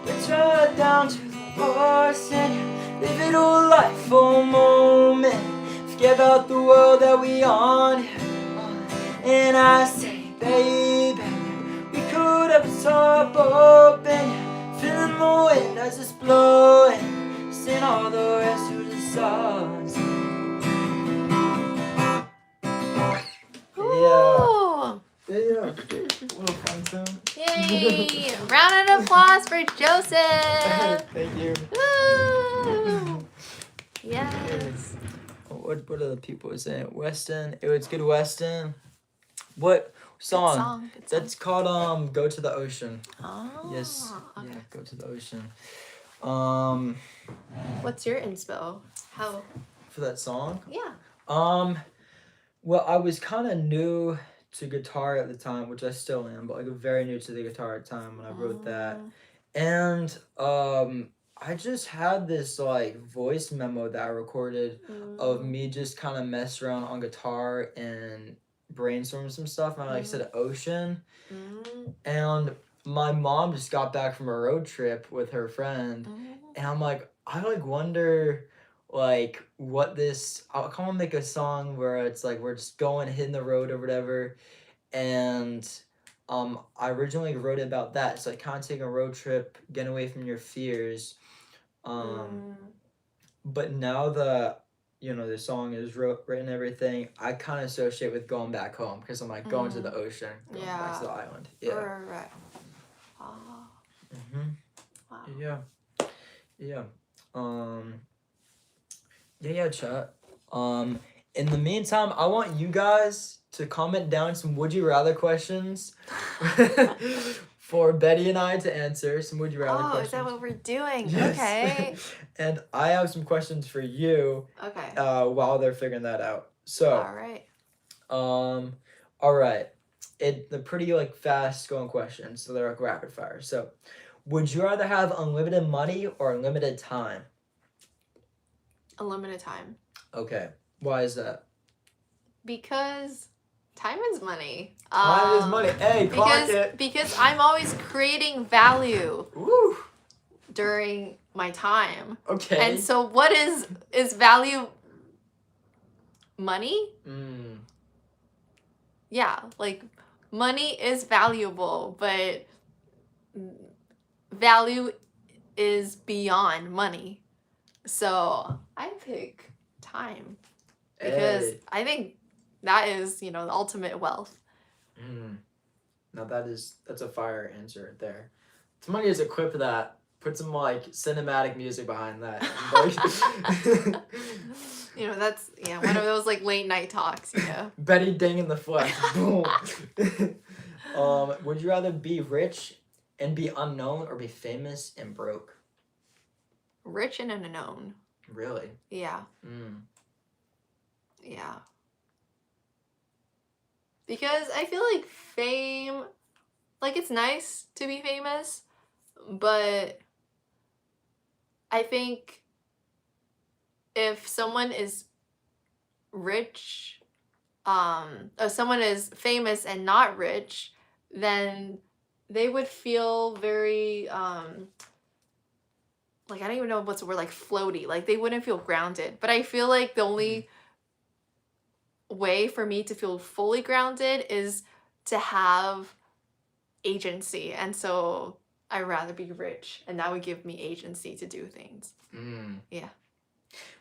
Speaker 3: let's ride down to the ocean, live it all life for a moment, forget about the world that we on. And I say, baby, we could have a top open, feeling the wind as it's blowing, sing all the rest of the songs.
Speaker 2: Ooh.
Speaker 1: Yeah. Little fun tune.
Speaker 2: Yay! Round of applause for Joseph.
Speaker 1: Thank you.
Speaker 2: Woo! Yes.
Speaker 3: What are the people saying? Weston. It was good, Weston. What song?
Speaker 2: Good song.
Speaker 3: That's called Go to the Ocean.
Speaker 2: Oh.
Speaker 3: Yes.
Speaker 2: Okay.
Speaker 3: Yeah, Go to the Ocean.
Speaker 2: What's your inspo? How?
Speaker 3: For that song?
Speaker 2: Yeah.
Speaker 3: Well, I was kind of new to guitar at the time, which I still am, but like very new to the guitar at the time when I wrote that. And I just had this like voice memo that I recorded of me just kind of mess around on guitar and brainstorm some stuff, and I like said ocean. And my mom just got back from a road trip with her friend, and I'm like, I like wonder like what this, I'll kind of make a song where it's like we're just going hitting the road or whatever. And I originally wrote it about that, so like kind of taking a road trip, getting away from your fears. But now the the song is written and everything, I kind of associate with going back home, because I'm like going to the ocean, going back to the island. Yeah.
Speaker 2: Right. Oh. Wow.
Speaker 3: Yeah. Yeah, chat. In the meantime, I want you guys to comment down some would you rather questions for Betty and I to answer. Some would you rather questions.
Speaker 2: Oh, is that what we're doing?
Speaker 3: Yes.
Speaker 2: Okay.
Speaker 3: And I have some questions for you.
Speaker 2: Okay.
Speaker 3: While they're figuring that out. So.
Speaker 2: All right.
Speaker 3: All right. They're pretty like fast going questions, so they're like rapid fire. So, would you rather have unlimited money or unlimited time?
Speaker 2: Unlimited time.
Speaker 3: Okay. Why is that?
Speaker 2: Because time is money.
Speaker 3: Time is money. Hey, clock it.
Speaker 2: Because I'm always creating value.
Speaker 3: Woo.
Speaker 2: During my time.
Speaker 3: Okay.
Speaker 2: And so what is value? Money? Yeah, like money is valuable, but value is beyond money. So I pick time, because I think that is, the ultimate wealth.
Speaker 3: Now that's a fire answer right there. Somebody has equipped that. Put some like cinematic music behind that.
Speaker 2: That's one of those like late night talks.
Speaker 3: Betty Ding in the flesh. Boom. Would you rather be rich and be unknown, or be famous and broke?
Speaker 2: Rich and unknown.
Speaker 3: Really?
Speaker 2: Yeah. Yeah. Because I feel like fame, like it's nice to be famous, but I think if someone is rich, if someone is famous and not rich, then they would feel very, like, I don't even know what's the word, like floaty. Like they wouldn't feel grounded. But I feel like the only way for me to feel fully grounded is to have agency, and so I'd rather be rich, and that would give me agency to do things. Yeah.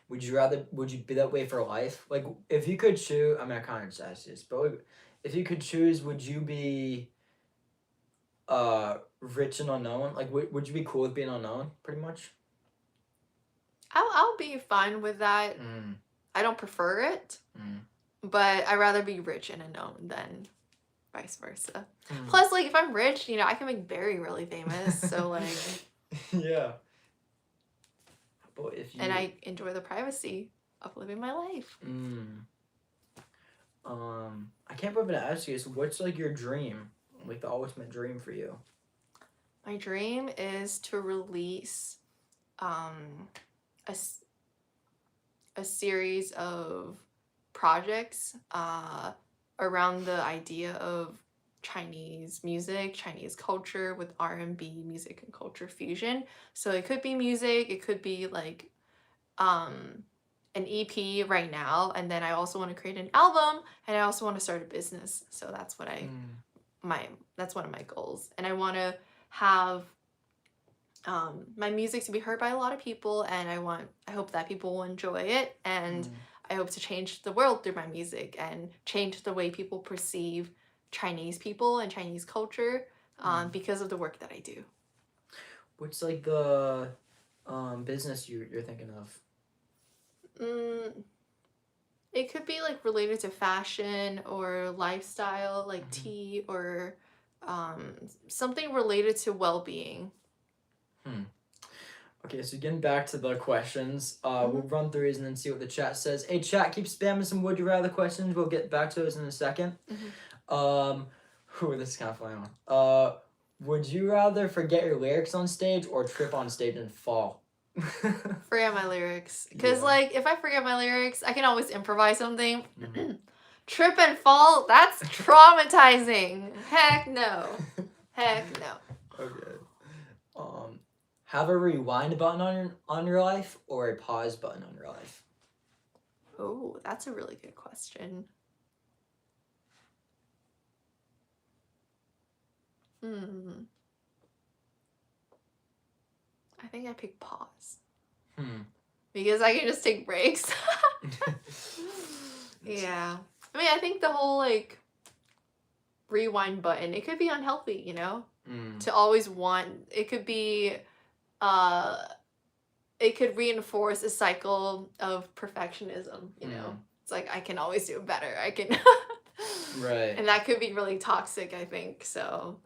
Speaker 1: Would you be that way for life? Like, if you could choose, I mean, I kind of just asked this, but like, if you could choose, would you be rich and unknown? Like, would you be cool with being unknown, pretty much?
Speaker 2: I'll be fine with that. I don't prefer it, but I'd rather be rich and unknown than vice versa. Plus, like, if I'm rich, I can make Barry really famous, so, like...
Speaker 1: Yeah. But if you...
Speaker 2: And I enjoy the privacy of living my life.
Speaker 1: I can't believe to ask you, so what's, like, your dream? Like, the ultimate dream for you?
Speaker 2: My dream is to release a series of projects around the idea of Chinese music, Chinese culture with R&B music and culture fusion. So it could be music, it could be like an EP right now, and then I also want to create an album, and I also want to start a business. So that's what that's one of my goals, and I want to have my music to be heard by a lot of people, and I hope that people will enjoy it, and I hope to change the world through my music and change the way people perceive Chinese people and Chinese culture because of the work that I do.
Speaker 1: What's like the business you're thinking of?
Speaker 2: It could be like related to fashion or lifestyle, like tea, or something related to well-being.
Speaker 1: Okay, so getting back to the questions, we'll run through these and then see what the chat says. Hey, chat, keep spamming some would you rather questions. We'll get back to those in a second. This is kind of funny. Would you rather forget your lyrics on stage or trip on stage and fall?
Speaker 2: Forget my lyrics. Because, like, if I forget my lyrics, I can always improvise something. Trip and fall, that's traumatizing. Heck no. Heck no.
Speaker 1: Okay. Have a rewind button on your life or a pause button on your life?
Speaker 2: Oh, that's a really good question. I think I pick pause. Because I can just take breaks. Yeah. I mean, I think the whole, like, rewind button, it could be unhealthy, To always want, it could be, it could reinforce a cycle of perfectionism, It's like, I can always do better. I can...
Speaker 1: Right.
Speaker 2: And that could be really toxic, I think, so...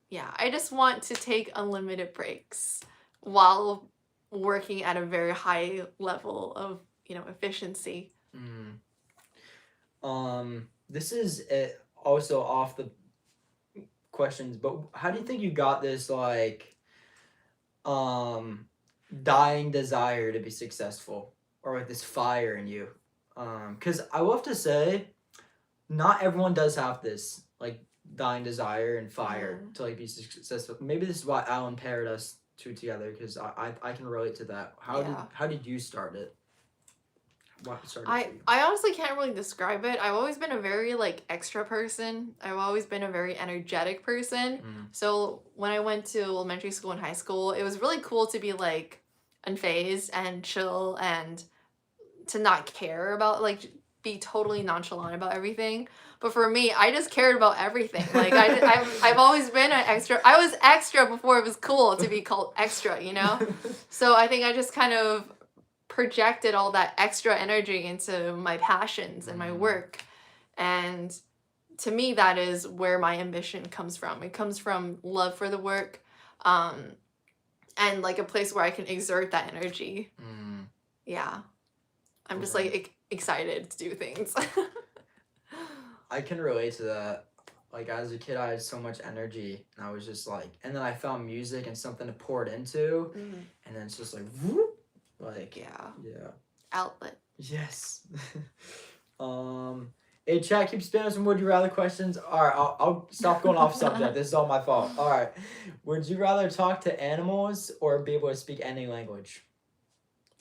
Speaker 2: Yeah, I just want to take unlimited breaks while working at a very high level of, efficiency.
Speaker 1: This is also off the questions, but how do you think you got this, like, dying desire to be successful, or like this fire in you? Because I will have to say, not everyone does have this, like, dying desire and fire to, like, be successful. Maybe this is why Alan paired us two together, because I can relate to that. How did you start it? What started for you?
Speaker 2: I honestly can't really describe it. I've always been a very, like, extra person. I've always been a very energetic person. So when I went to elementary school and high school, it was really cool to be, like, unfazed and chill and to not care about, like, be totally nonchalant about everything. But for me, I just cared about everything. Like, I've always been an extra. I was extra before it was cool to be called extra, So I think I just kind of projected all that extra energy into my passions and my work. And to me, that is where my ambition comes from. It comes from love for the work, and, like, a place where I can exert that energy. Yeah. I'm just, like, excited to do things.
Speaker 1: I can relate to that. Like, as a kid, I had so much energy, and I was just like, and then I found music and something to pour it into, and then it's just like, whoop, like, yeah.
Speaker 2: Outlet.
Speaker 1: Yes. Hey, chat, keep spamming some would you rather questions. All right, I'll stop going off subject. This is all my fault. All right. Would you rather talk to animals or be able to speak any language?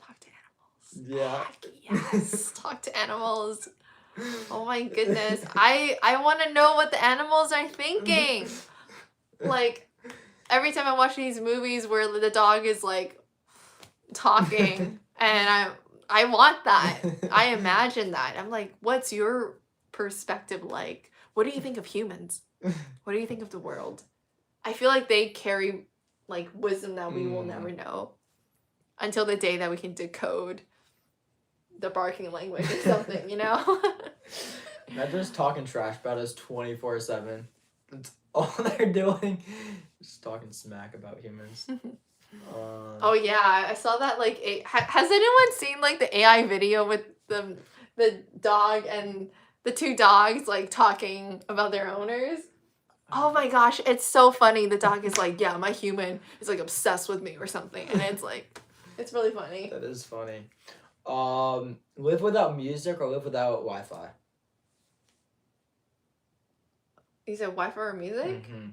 Speaker 2: Talk to animals.
Speaker 1: Yeah.
Speaker 2: Heck yes. Talk to animals. Oh my goodness. I want to know what the animals are thinking. Like, every time I watch these movies where the dog is like talking and I want that. I imagine that. I'm like, what's your perspective like? What do you think of humans? What do you think of the world? I feel like they carry like wisdom that we will never know until the day that we can decode the barking language or something, you know?
Speaker 1: They're just talking trash about us 24/7. That's all they're doing. Just talking smack about humans.
Speaker 2: Oh yeah, I saw that. Like, has anyone seen like the AI video with the dog and the two dogs like talking about their owners? Oh my gosh, it's so funny. The dog is like, yeah, my human is like obsessed with me or something, and it's like, it's really funny.
Speaker 1: That is funny. Live without music or live without Wi-Fi?
Speaker 2: You said Wi-Fi or music?
Speaker 1: Mm-hmm.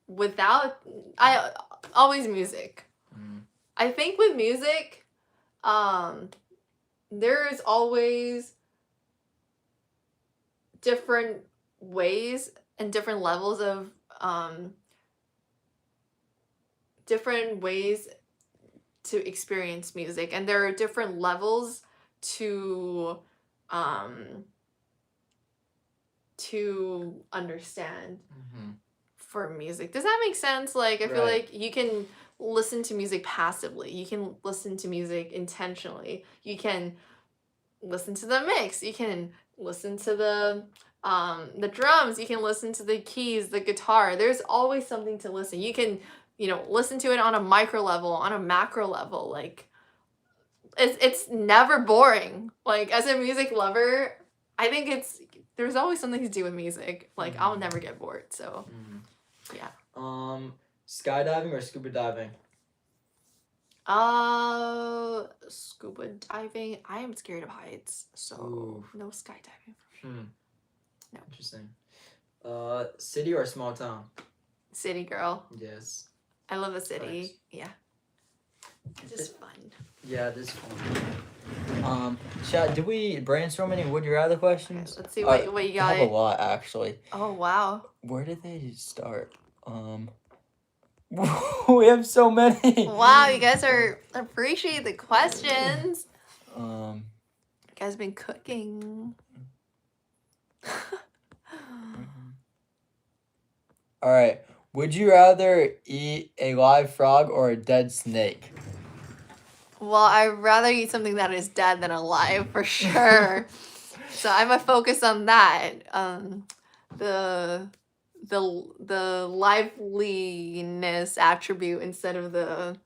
Speaker 2: Without, I always music. I think with music, there's always different ways and different levels of different ways to experience music, and there are different levels to understand for music. Does that make sense? Like, I feel like you can listen to music passively. You can listen to music intentionally. You can listen to the mix. You can listen to the drums. You can listen to the keys, the guitar. There's always something to listen. You can, listen to it on a micro level, on a macro level. Like, it's never boring. Like, as a music lover, I think there's always something to do with music. Like, I'll never get bored. So, yeah.
Speaker 1: Skydiving or scuba diving?
Speaker 2: Scuba diving. I am scared of heights, so no skydiving for me. No.
Speaker 1: Interesting. City or small town?
Speaker 2: City girl.
Speaker 1: Yes.
Speaker 2: I love a city.
Speaker 1: Nice.
Speaker 2: Yeah. It's just fun.
Speaker 1: Yeah, it is fun. Chat, did we brainstorm any would you rather questions?
Speaker 2: Okay, let's see what you got.
Speaker 1: I have a lot actually.
Speaker 2: Oh wow.
Speaker 1: Where did they start? We have so many.
Speaker 2: Wow, you guys appreciate the questions. You guys have been cooking.
Speaker 1: All right. Would you rather eat a live frog or a dead snake?
Speaker 2: Well, I'd rather eat something that is dead than alive for sure. So I'm gonna focus on that. The liveliness attribute instead of the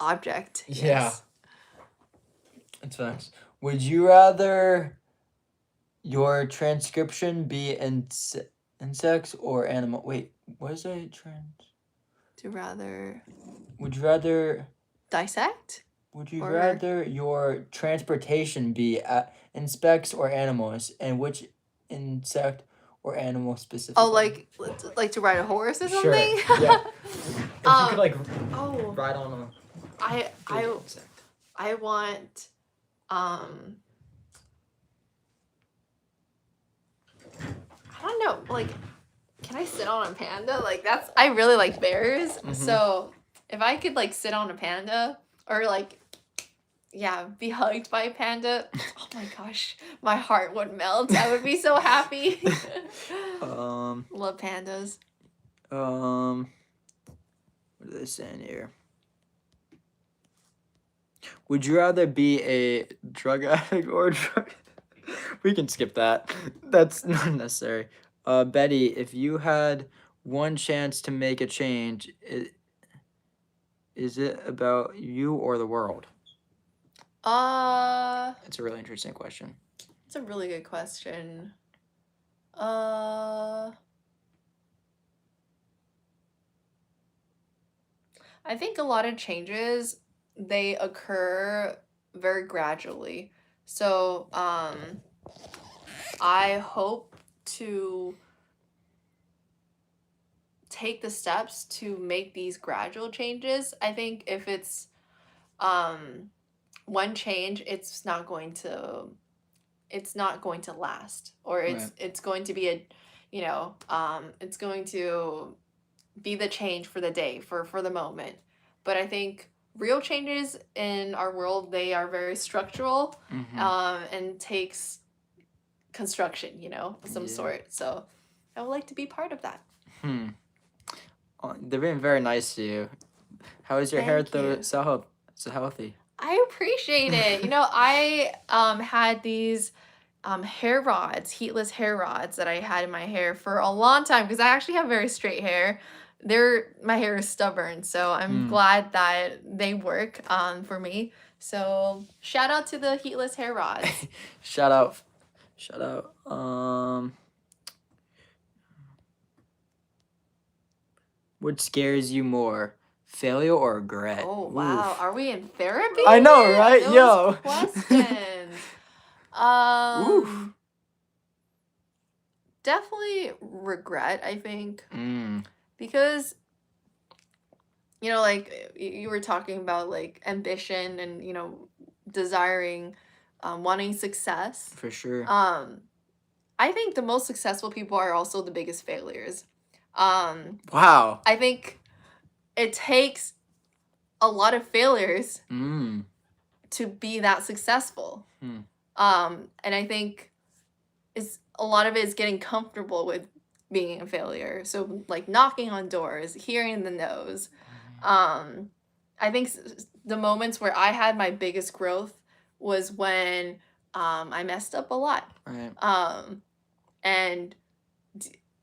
Speaker 2: object.
Speaker 1: Yeah.
Speaker 2: Yes.
Speaker 1: That's nice. Would you rather your transcription be insects or animal? Wait, what is a Would you rather
Speaker 2: dissect?
Speaker 1: Would you rather your transportation be insects or animals, and which insect or animal specifically?
Speaker 2: Oh, like to ride a horse or something?
Speaker 1: Sure. Yeah. If you could ride on a insect.
Speaker 2: I want I don't know, like, can I sit on a panda? Like, I really like bears. So if I could like sit on a panda or be hugged by a panda, oh my gosh, my heart would melt. I would be so happy. Love pandas.
Speaker 1: What are they saying here? Would you rather be a drug addict or a drug? We can skip that. That's not necessary. Betty, if you had one chance to make a change, is it about you or the world? It's a really interesting question.
Speaker 2: It's a really good question. I think a lot of changes, they occur very gradually. So, I hope to take the steps to make these gradual changes. I think if it's one change, it's not going to it's not going to last, or it's going to be a, it's going to be the change for the day, for the moment. But I think real changes in our world, they are very structural, and takes construction, of some sort. So I would like to be part of that.
Speaker 3: They're being very nice to you. How is your hair
Speaker 2: Thank you.
Speaker 3: so healthy?
Speaker 2: I appreciate it. I had these hair rods, heatless hair rods that I had in my hair for a long time because I actually have very straight hair. My hair is stubborn, so I'm glad that they work for me. So shout out to the heatless hair rods.
Speaker 3: Shout out. What scares you more, failure or regret?
Speaker 2: Oh wow,
Speaker 3: Oof.
Speaker 2: are we in therapy?
Speaker 3: I know, right?
Speaker 2: Those
Speaker 3: Yo.
Speaker 2: questions. Definitely regret, I think. Because, like you were talking about like ambition and, desiring, wanting success.
Speaker 3: For sure.
Speaker 2: I think the most successful people are also the biggest failures.
Speaker 3: Wow.
Speaker 2: I think it takes a lot of failures to be that successful. And I think a lot of it is getting comfortable with being a failure. So like knocking on doors, hearing the no's. I think the moments where I had my biggest growth was when I messed up a lot.
Speaker 3: Right.
Speaker 2: And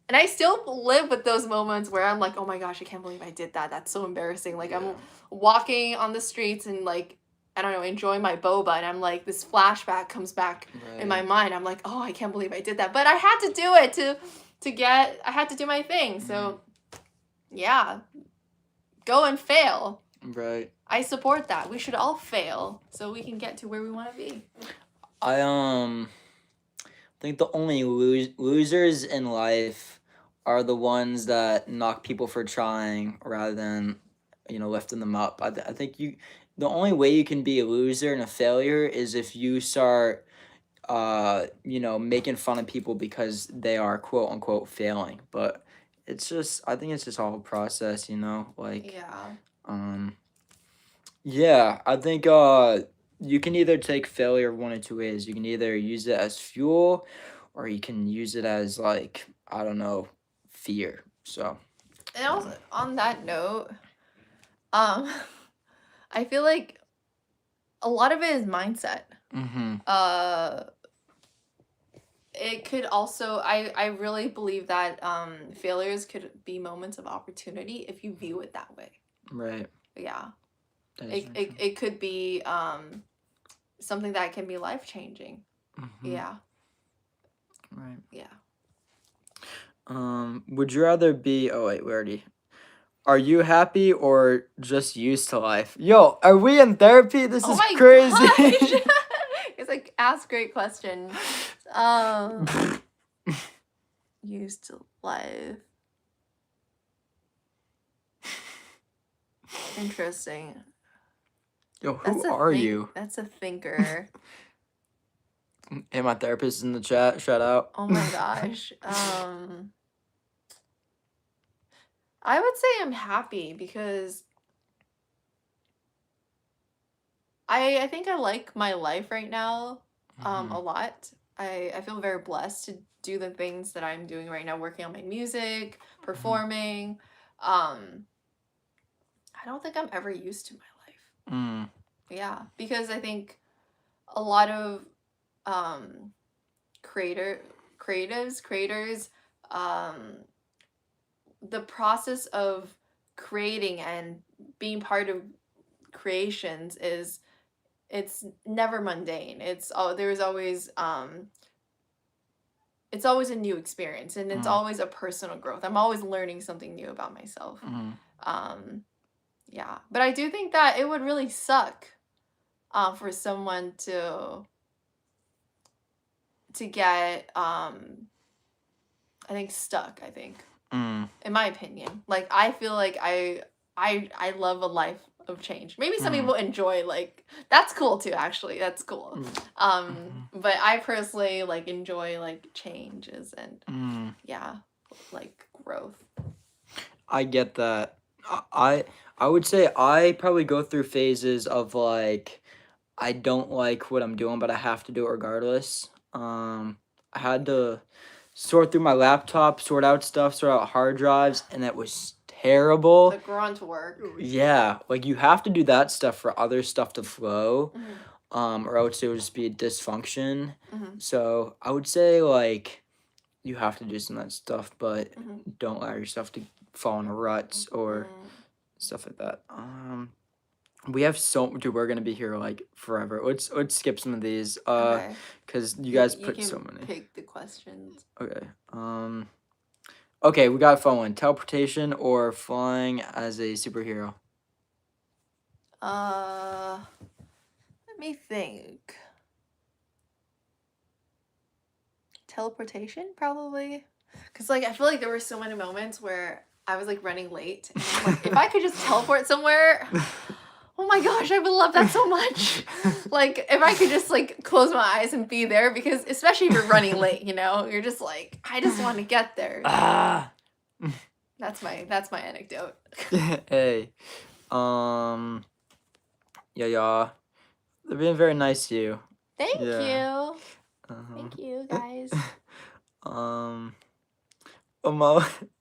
Speaker 2: I still live with those moments where I'm like, oh my gosh, I can't believe I did that. That's so embarrassing. Like I'm walking on the streets and like, I don't know, enjoying my boba, and I'm like, this flashback comes back in my mind. I'm like, oh, I can't believe I did that. But I had to do it I had to do my thing. So yeah, go and fail.
Speaker 3: Right.
Speaker 2: I support that. We should all fail so we can get to where we want to be.
Speaker 3: I think the only losers in life are the ones that knock people for trying rather than, lifting them up. I think the only way you can be a loser and a failure is if you start, making fun of people because they are quote unquote failing. But I think it's just all a process, like. Yeah, I think you can either take failure one of two ways. You can either use it as fuel, or you can use it as like, I don't know, fear. So.
Speaker 2: And also on that note, I feel like a lot of it is mindset. It could also, I really believe that failures could be moments of opportunity if you view it that way.
Speaker 3: Right.
Speaker 2: Yeah. It could be something that can be life-changing. Yeah.
Speaker 3: Right.
Speaker 2: Yeah.
Speaker 3: Would you rather be, oh wait, we already, are you happy or just used to life? Yo, are we in therapy? This is crazy.
Speaker 2: It's like, ask great questions. Used to life. Interesting.
Speaker 3: Yo, who are you?
Speaker 2: That's a thinker.
Speaker 3: Hey, my therapist is in the chat. Shout out.
Speaker 2: Oh my gosh. I would say I'm happy because I think I like my life right now a lot. I feel very blessed to do the things that I'm doing right now, working on my music, performing. I don't think I'm ever used to my life. Yeah, because I think a lot of creators, the process of creating and being part of creations it's never mundane. It's always a new experience, and it's always a personal growth. I'm always learning something new about myself. Yeah, but I do think that it would really suck for someone to get I think stuck, in my opinion. Like I feel like I love a life of change. Maybe some
Speaker 3: Mm.
Speaker 2: people enjoy like that's cool too. Actually, that's cool. But I personally like enjoy like changes and like growth.
Speaker 3: I get that. I would say I probably go through phases of like I don't like what I'm doing, but I have to do it regardless. I had to sort through my laptop, sort out stuff, sort out hard drives, and that was terrible.
Speaker 2: The grunt work.
Speaker 3: Yeah, like you have to do that stuff for other stuff to flow, or else it would just be a dysfunction. So I would say like you have to do some of that stuff, but don't allow yourself to fall in ruts or stuff like that. We have dude, we're gonna be here like forever. Let's skip some of these.
Speaker 2: Okay.
Speaker 3: Cause you guys
Speaker 2: You
Speaker 3: put
Speaker 2: can
Speaker 3: so many.
Speaker 2: pick the questions.
Speaker 3: Okay. Okay, we got a fun one. Teleportation or flying as a superhero?
Speaker 2: Let me think. Teleportation, probably. Cause like I feel like there were so many moments where I was like running late, and I'm like, if I could just teleport somewhere, oh my gosh, I would love that so much. Like if I could just like close my eyes and be there, because especially if you're running late, you know, you're just like, I just want to get there. That's my anecdote.
Speaker 3: Hey, yeah, they're being very nice to you.
Speaker 2: Thank
Speaker 3: Yeah.
Speaker 2: you. Thank you, guys.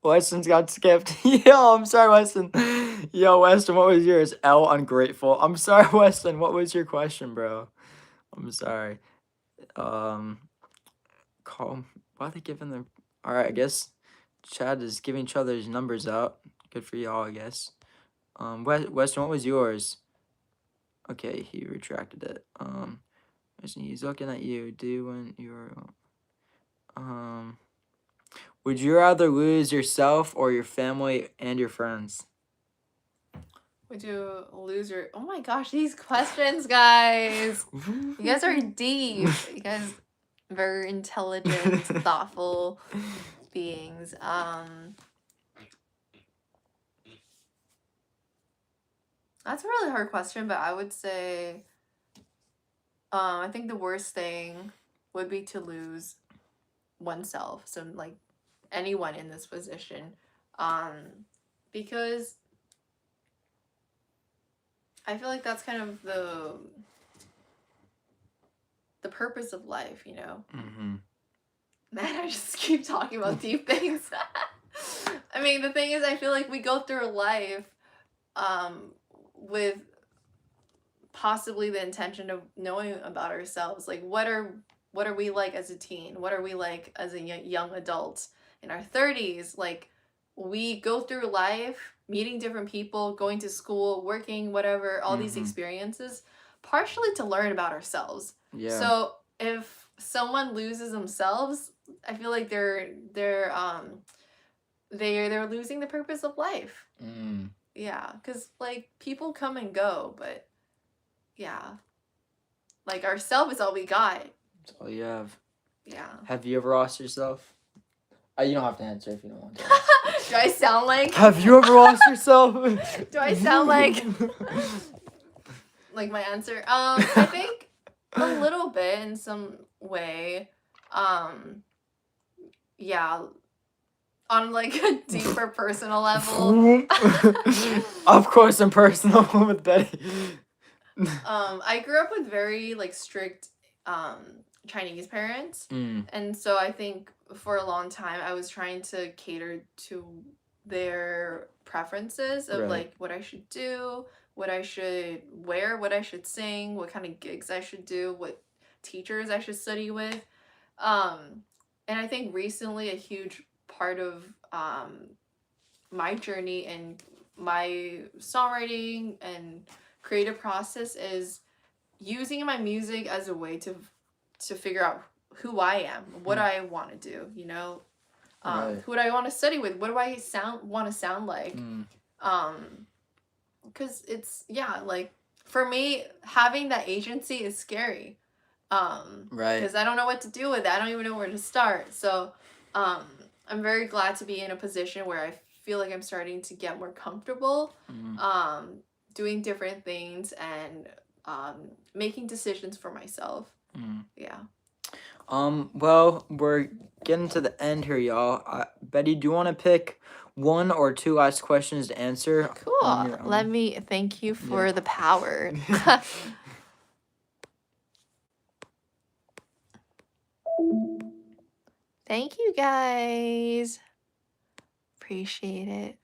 Speaker 3: Weston's got skipped. Yo, I'm sorry, Weston. Yo, Weston, what was yours? L, ungrateful. I'm sorry, Weston. What was your question, bro? I'm sorry. Call. Why are they giving them? All right, I guess Chad is giving each other's numbers out. Good for y'all, I guess. Weston, what was yours? Okay, he retracted it. Weston, he's looking at you. Doing your. Would you rather lose yourself or your family and your friends?
Speaker 2: Would you lose your... Oh my gosh, these questions, guys. You guys are deep. You guys are very intelligent, thoughtful beings. That's a really hard question, but I would say I think the worst thing would be to lose oneself. So like anyone in this position. Because I feel like that's kind of the purpose of life, you know? Man, I just keep talking about deep things. I mean, the thing is, I feel like we go through life with possibly the intention of knowing about ourselves. Like, what are we like as a teen? What are we like as a young adult in our 30s? Like, we go through life meeting different people, going to school, working, whatever, all these experiences, partially to learn about ourselves.
Speaker 3: Yeah.
Speaker 2: So if someone loses themselves, I feel like they're losing the purpose of life. Yeah, because like people come and go, but yeah, like ourself is all we got.
Speaker 3: That's all you have.
Speaker 2: Yeah.
Speaker 3: Have you ever lost yourself? You don't have to answer if you don't want to.
Speaker 2: Do I sound like...
Speaker 3: Have you ever lost yourself?
Speaker 2: Do I sound like my answer? I think a little bit in some way. Yeah. On like a deeper personal level.
Speaker 3: Of course, I'm personal with Betty.
Speaker 2: I grew up with very like strict Chinese parents, and so I think for a long time I was trying to cater to their preferences of like what I should do, what I should wear, what I should sing, what kind of gigs I should do, what teachers I should study with. And I think recently a huge part of my journey and my songwriting and creative process is using my music as a way to figure out who I am, what I want to do, you know, who do I want to study with, what do I want to sound like, because it's like for me having that agency is scary, because I don't know what to do with it. I don't even know where to start. So I'm very glad to be in a position where I feel like I'm starting to get more comfortable doing different things and making decisions for myself. Yeah.
Speaker 3: Well, we're getting to the end here, y'all. Betty, do you want to pick one or two last questions to answer? On your
Speaker 2: Cool. Let
Speaker 3: own?
Speaker 2: me thank you for the power. Thank you guys. Appreciate it.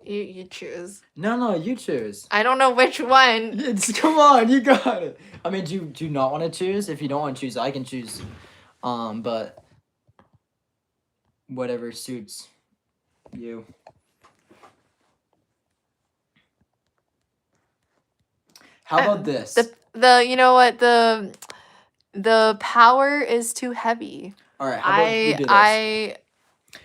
Speaker 2: You choose.
Speaker 3: No, you choose.
Speaker 2: I don't know which one.
Speaker 3: Come on, you got it. I mean, do you not want to choose? If you don't want to choose, I can choose. But whatever suits you. How about this?
Speaker 2: The you know what, the power is too heavy.
Speaker 3: All right, how about you do this?
Speaker 2: I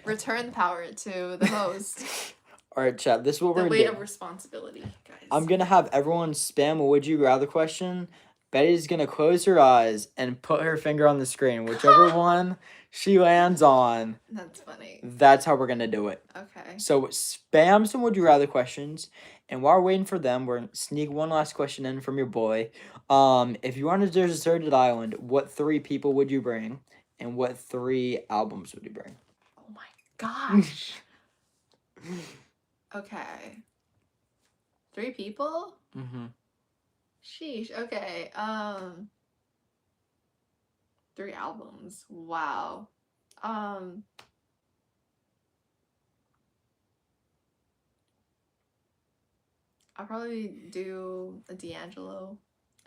Speaker 2: return the power to the host.
Speaker 3: All right, chat. This is what
Speaker 2: The
Speaker 3: we're
Speaker 2: weight
Speaker 3: gonna do.
Speaker 2: of responsibility, guys.
Speaker 3: I'm gonna have everyone spam a would you rather question. Betty's gonna close her eyes and put her finger on the screen. Whichever one she lands on,
Speaker 2: That's funny.
Speaker 3: that's how we're gonna do it.
Speaker 2: Okay.
Speaker 3: So spam some would you rather questions, and while we're waiting for them, we're gonna sneak one last question in from your boy. If you wanted a deserted island, what 3 people would you bring, and what 3 albums would you bring?
Speaker 2: Oh my gosh. Okay. 3 people?
Speaker 3: Mm-hmm.
Speaker 2: Sheesh. Okay. 3 albums. Wow. I'll probably do a D'Angelo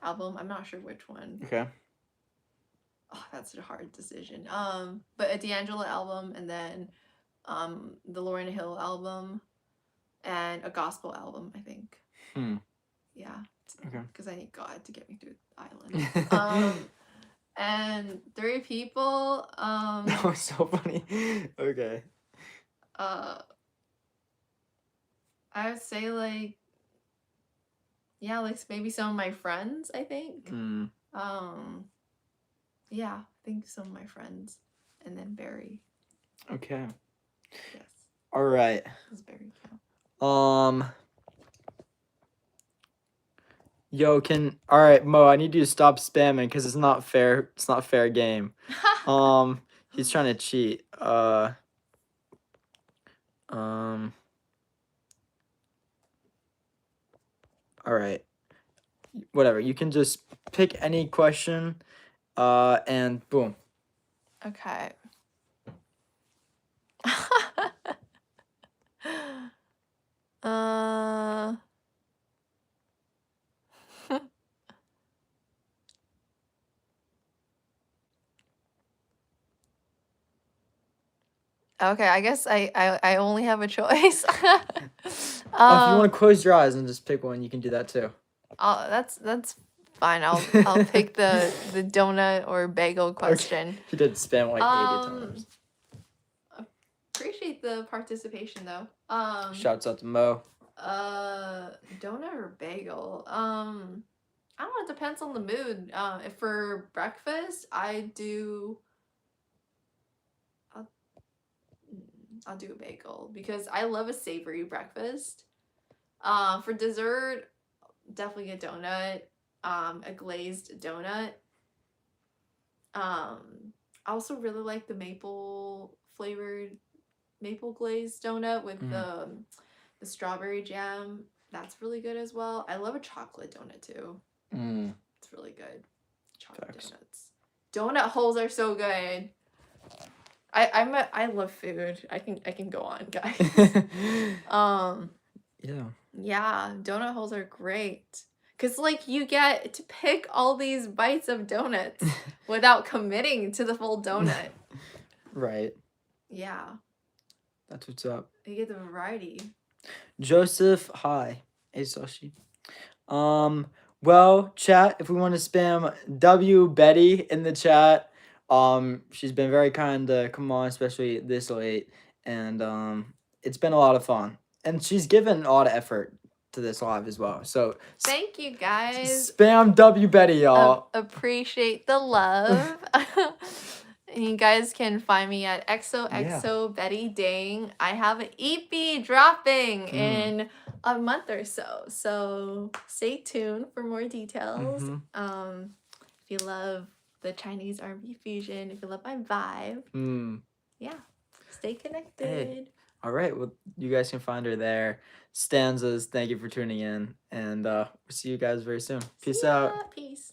Speaker 2: album. I'm not sure which one.
Speaker 3: Okay.
Speaker 2: Oh, that's a hard decision. But a D'Angelo album, and then the Lauryn Hill album, and a gospel album, I think. Yeah.
Speaker 3: Okay.
Speaker 2: Because I need God to get me through the island. And 3 people.
Speaker 3: That was so funny. Okay.
Speaker 2: I would say like maybe some of my friends, I think. Yeah, I think some of my friends, and then Barry.
Speaker 3: Okay.
Speaker 2: Yes.
Speaker 3: All right.
Speaker 2: Does Barry count?
Speaker 3: Yo, all right, Mo, I need you to stop spamming because it's not fair. It's not fair game. He's trying to cheat. All right. Whatever. You can just pick any question, and boom.
Speaker 2: Okay. Okay, I guess I only have a choice.
Speaker 3: If you want to close your eyes and just pick one, you can do that too.
Speaker 2: That's fine. I'll pick the donut or bagel question.
Speaker 3: Okay. He did spam like 80 times.
Speaker 2: Appreciate the participation though.
Speaker 3: Shouts out to Mo.
Speaker 2: Donut or bagel? I don't know, it depends on the mood. If for breakfast, I'll do a bagel because I love a savory breakfast. For dessert, definitely a donut. A glazed donut. I also really like the maple glazed donut with the strawberry jam. That's really good as well. I love a chocolate donut too. It's really good. Chocolate donuts. Donut holes are so good. I love food. I can go on, guys. Yeah, donut holes are great. Cause like you get to pick all these bites of donuts without committing to the full donut.
Speaker 3: Right.
Speaker 2: Yeah.
Speaker 3: That's what's up.
Speaker 2: You get the variety.
Speaker 3: Joseph, hi. Hey, Sashi. Well, chat, if we want to spam W Betty in the chat, she's been very kind to come on, especially this late, and it's been a lot of fun. And she's given a lot of effort
Speaker 1: to this live as well. So
Speaker 2: Thank you guys.
Speaker 1: spam W Betty, y'all.
Speaker 2: Appreciate the love. And you guys can find me at XOXO Betty Dang. I have an EP dropping in a month or so. So stay tuned for more details. If you love the Chinese R&B fusion, if you love my vibe, yeah, stay connected.
Speaker 1: Hey. All right, well, you guys can find her there. Stanzas, thank you for tuning in, and we'll see you guys very soon. Peace out.
Speaker 2: Peace.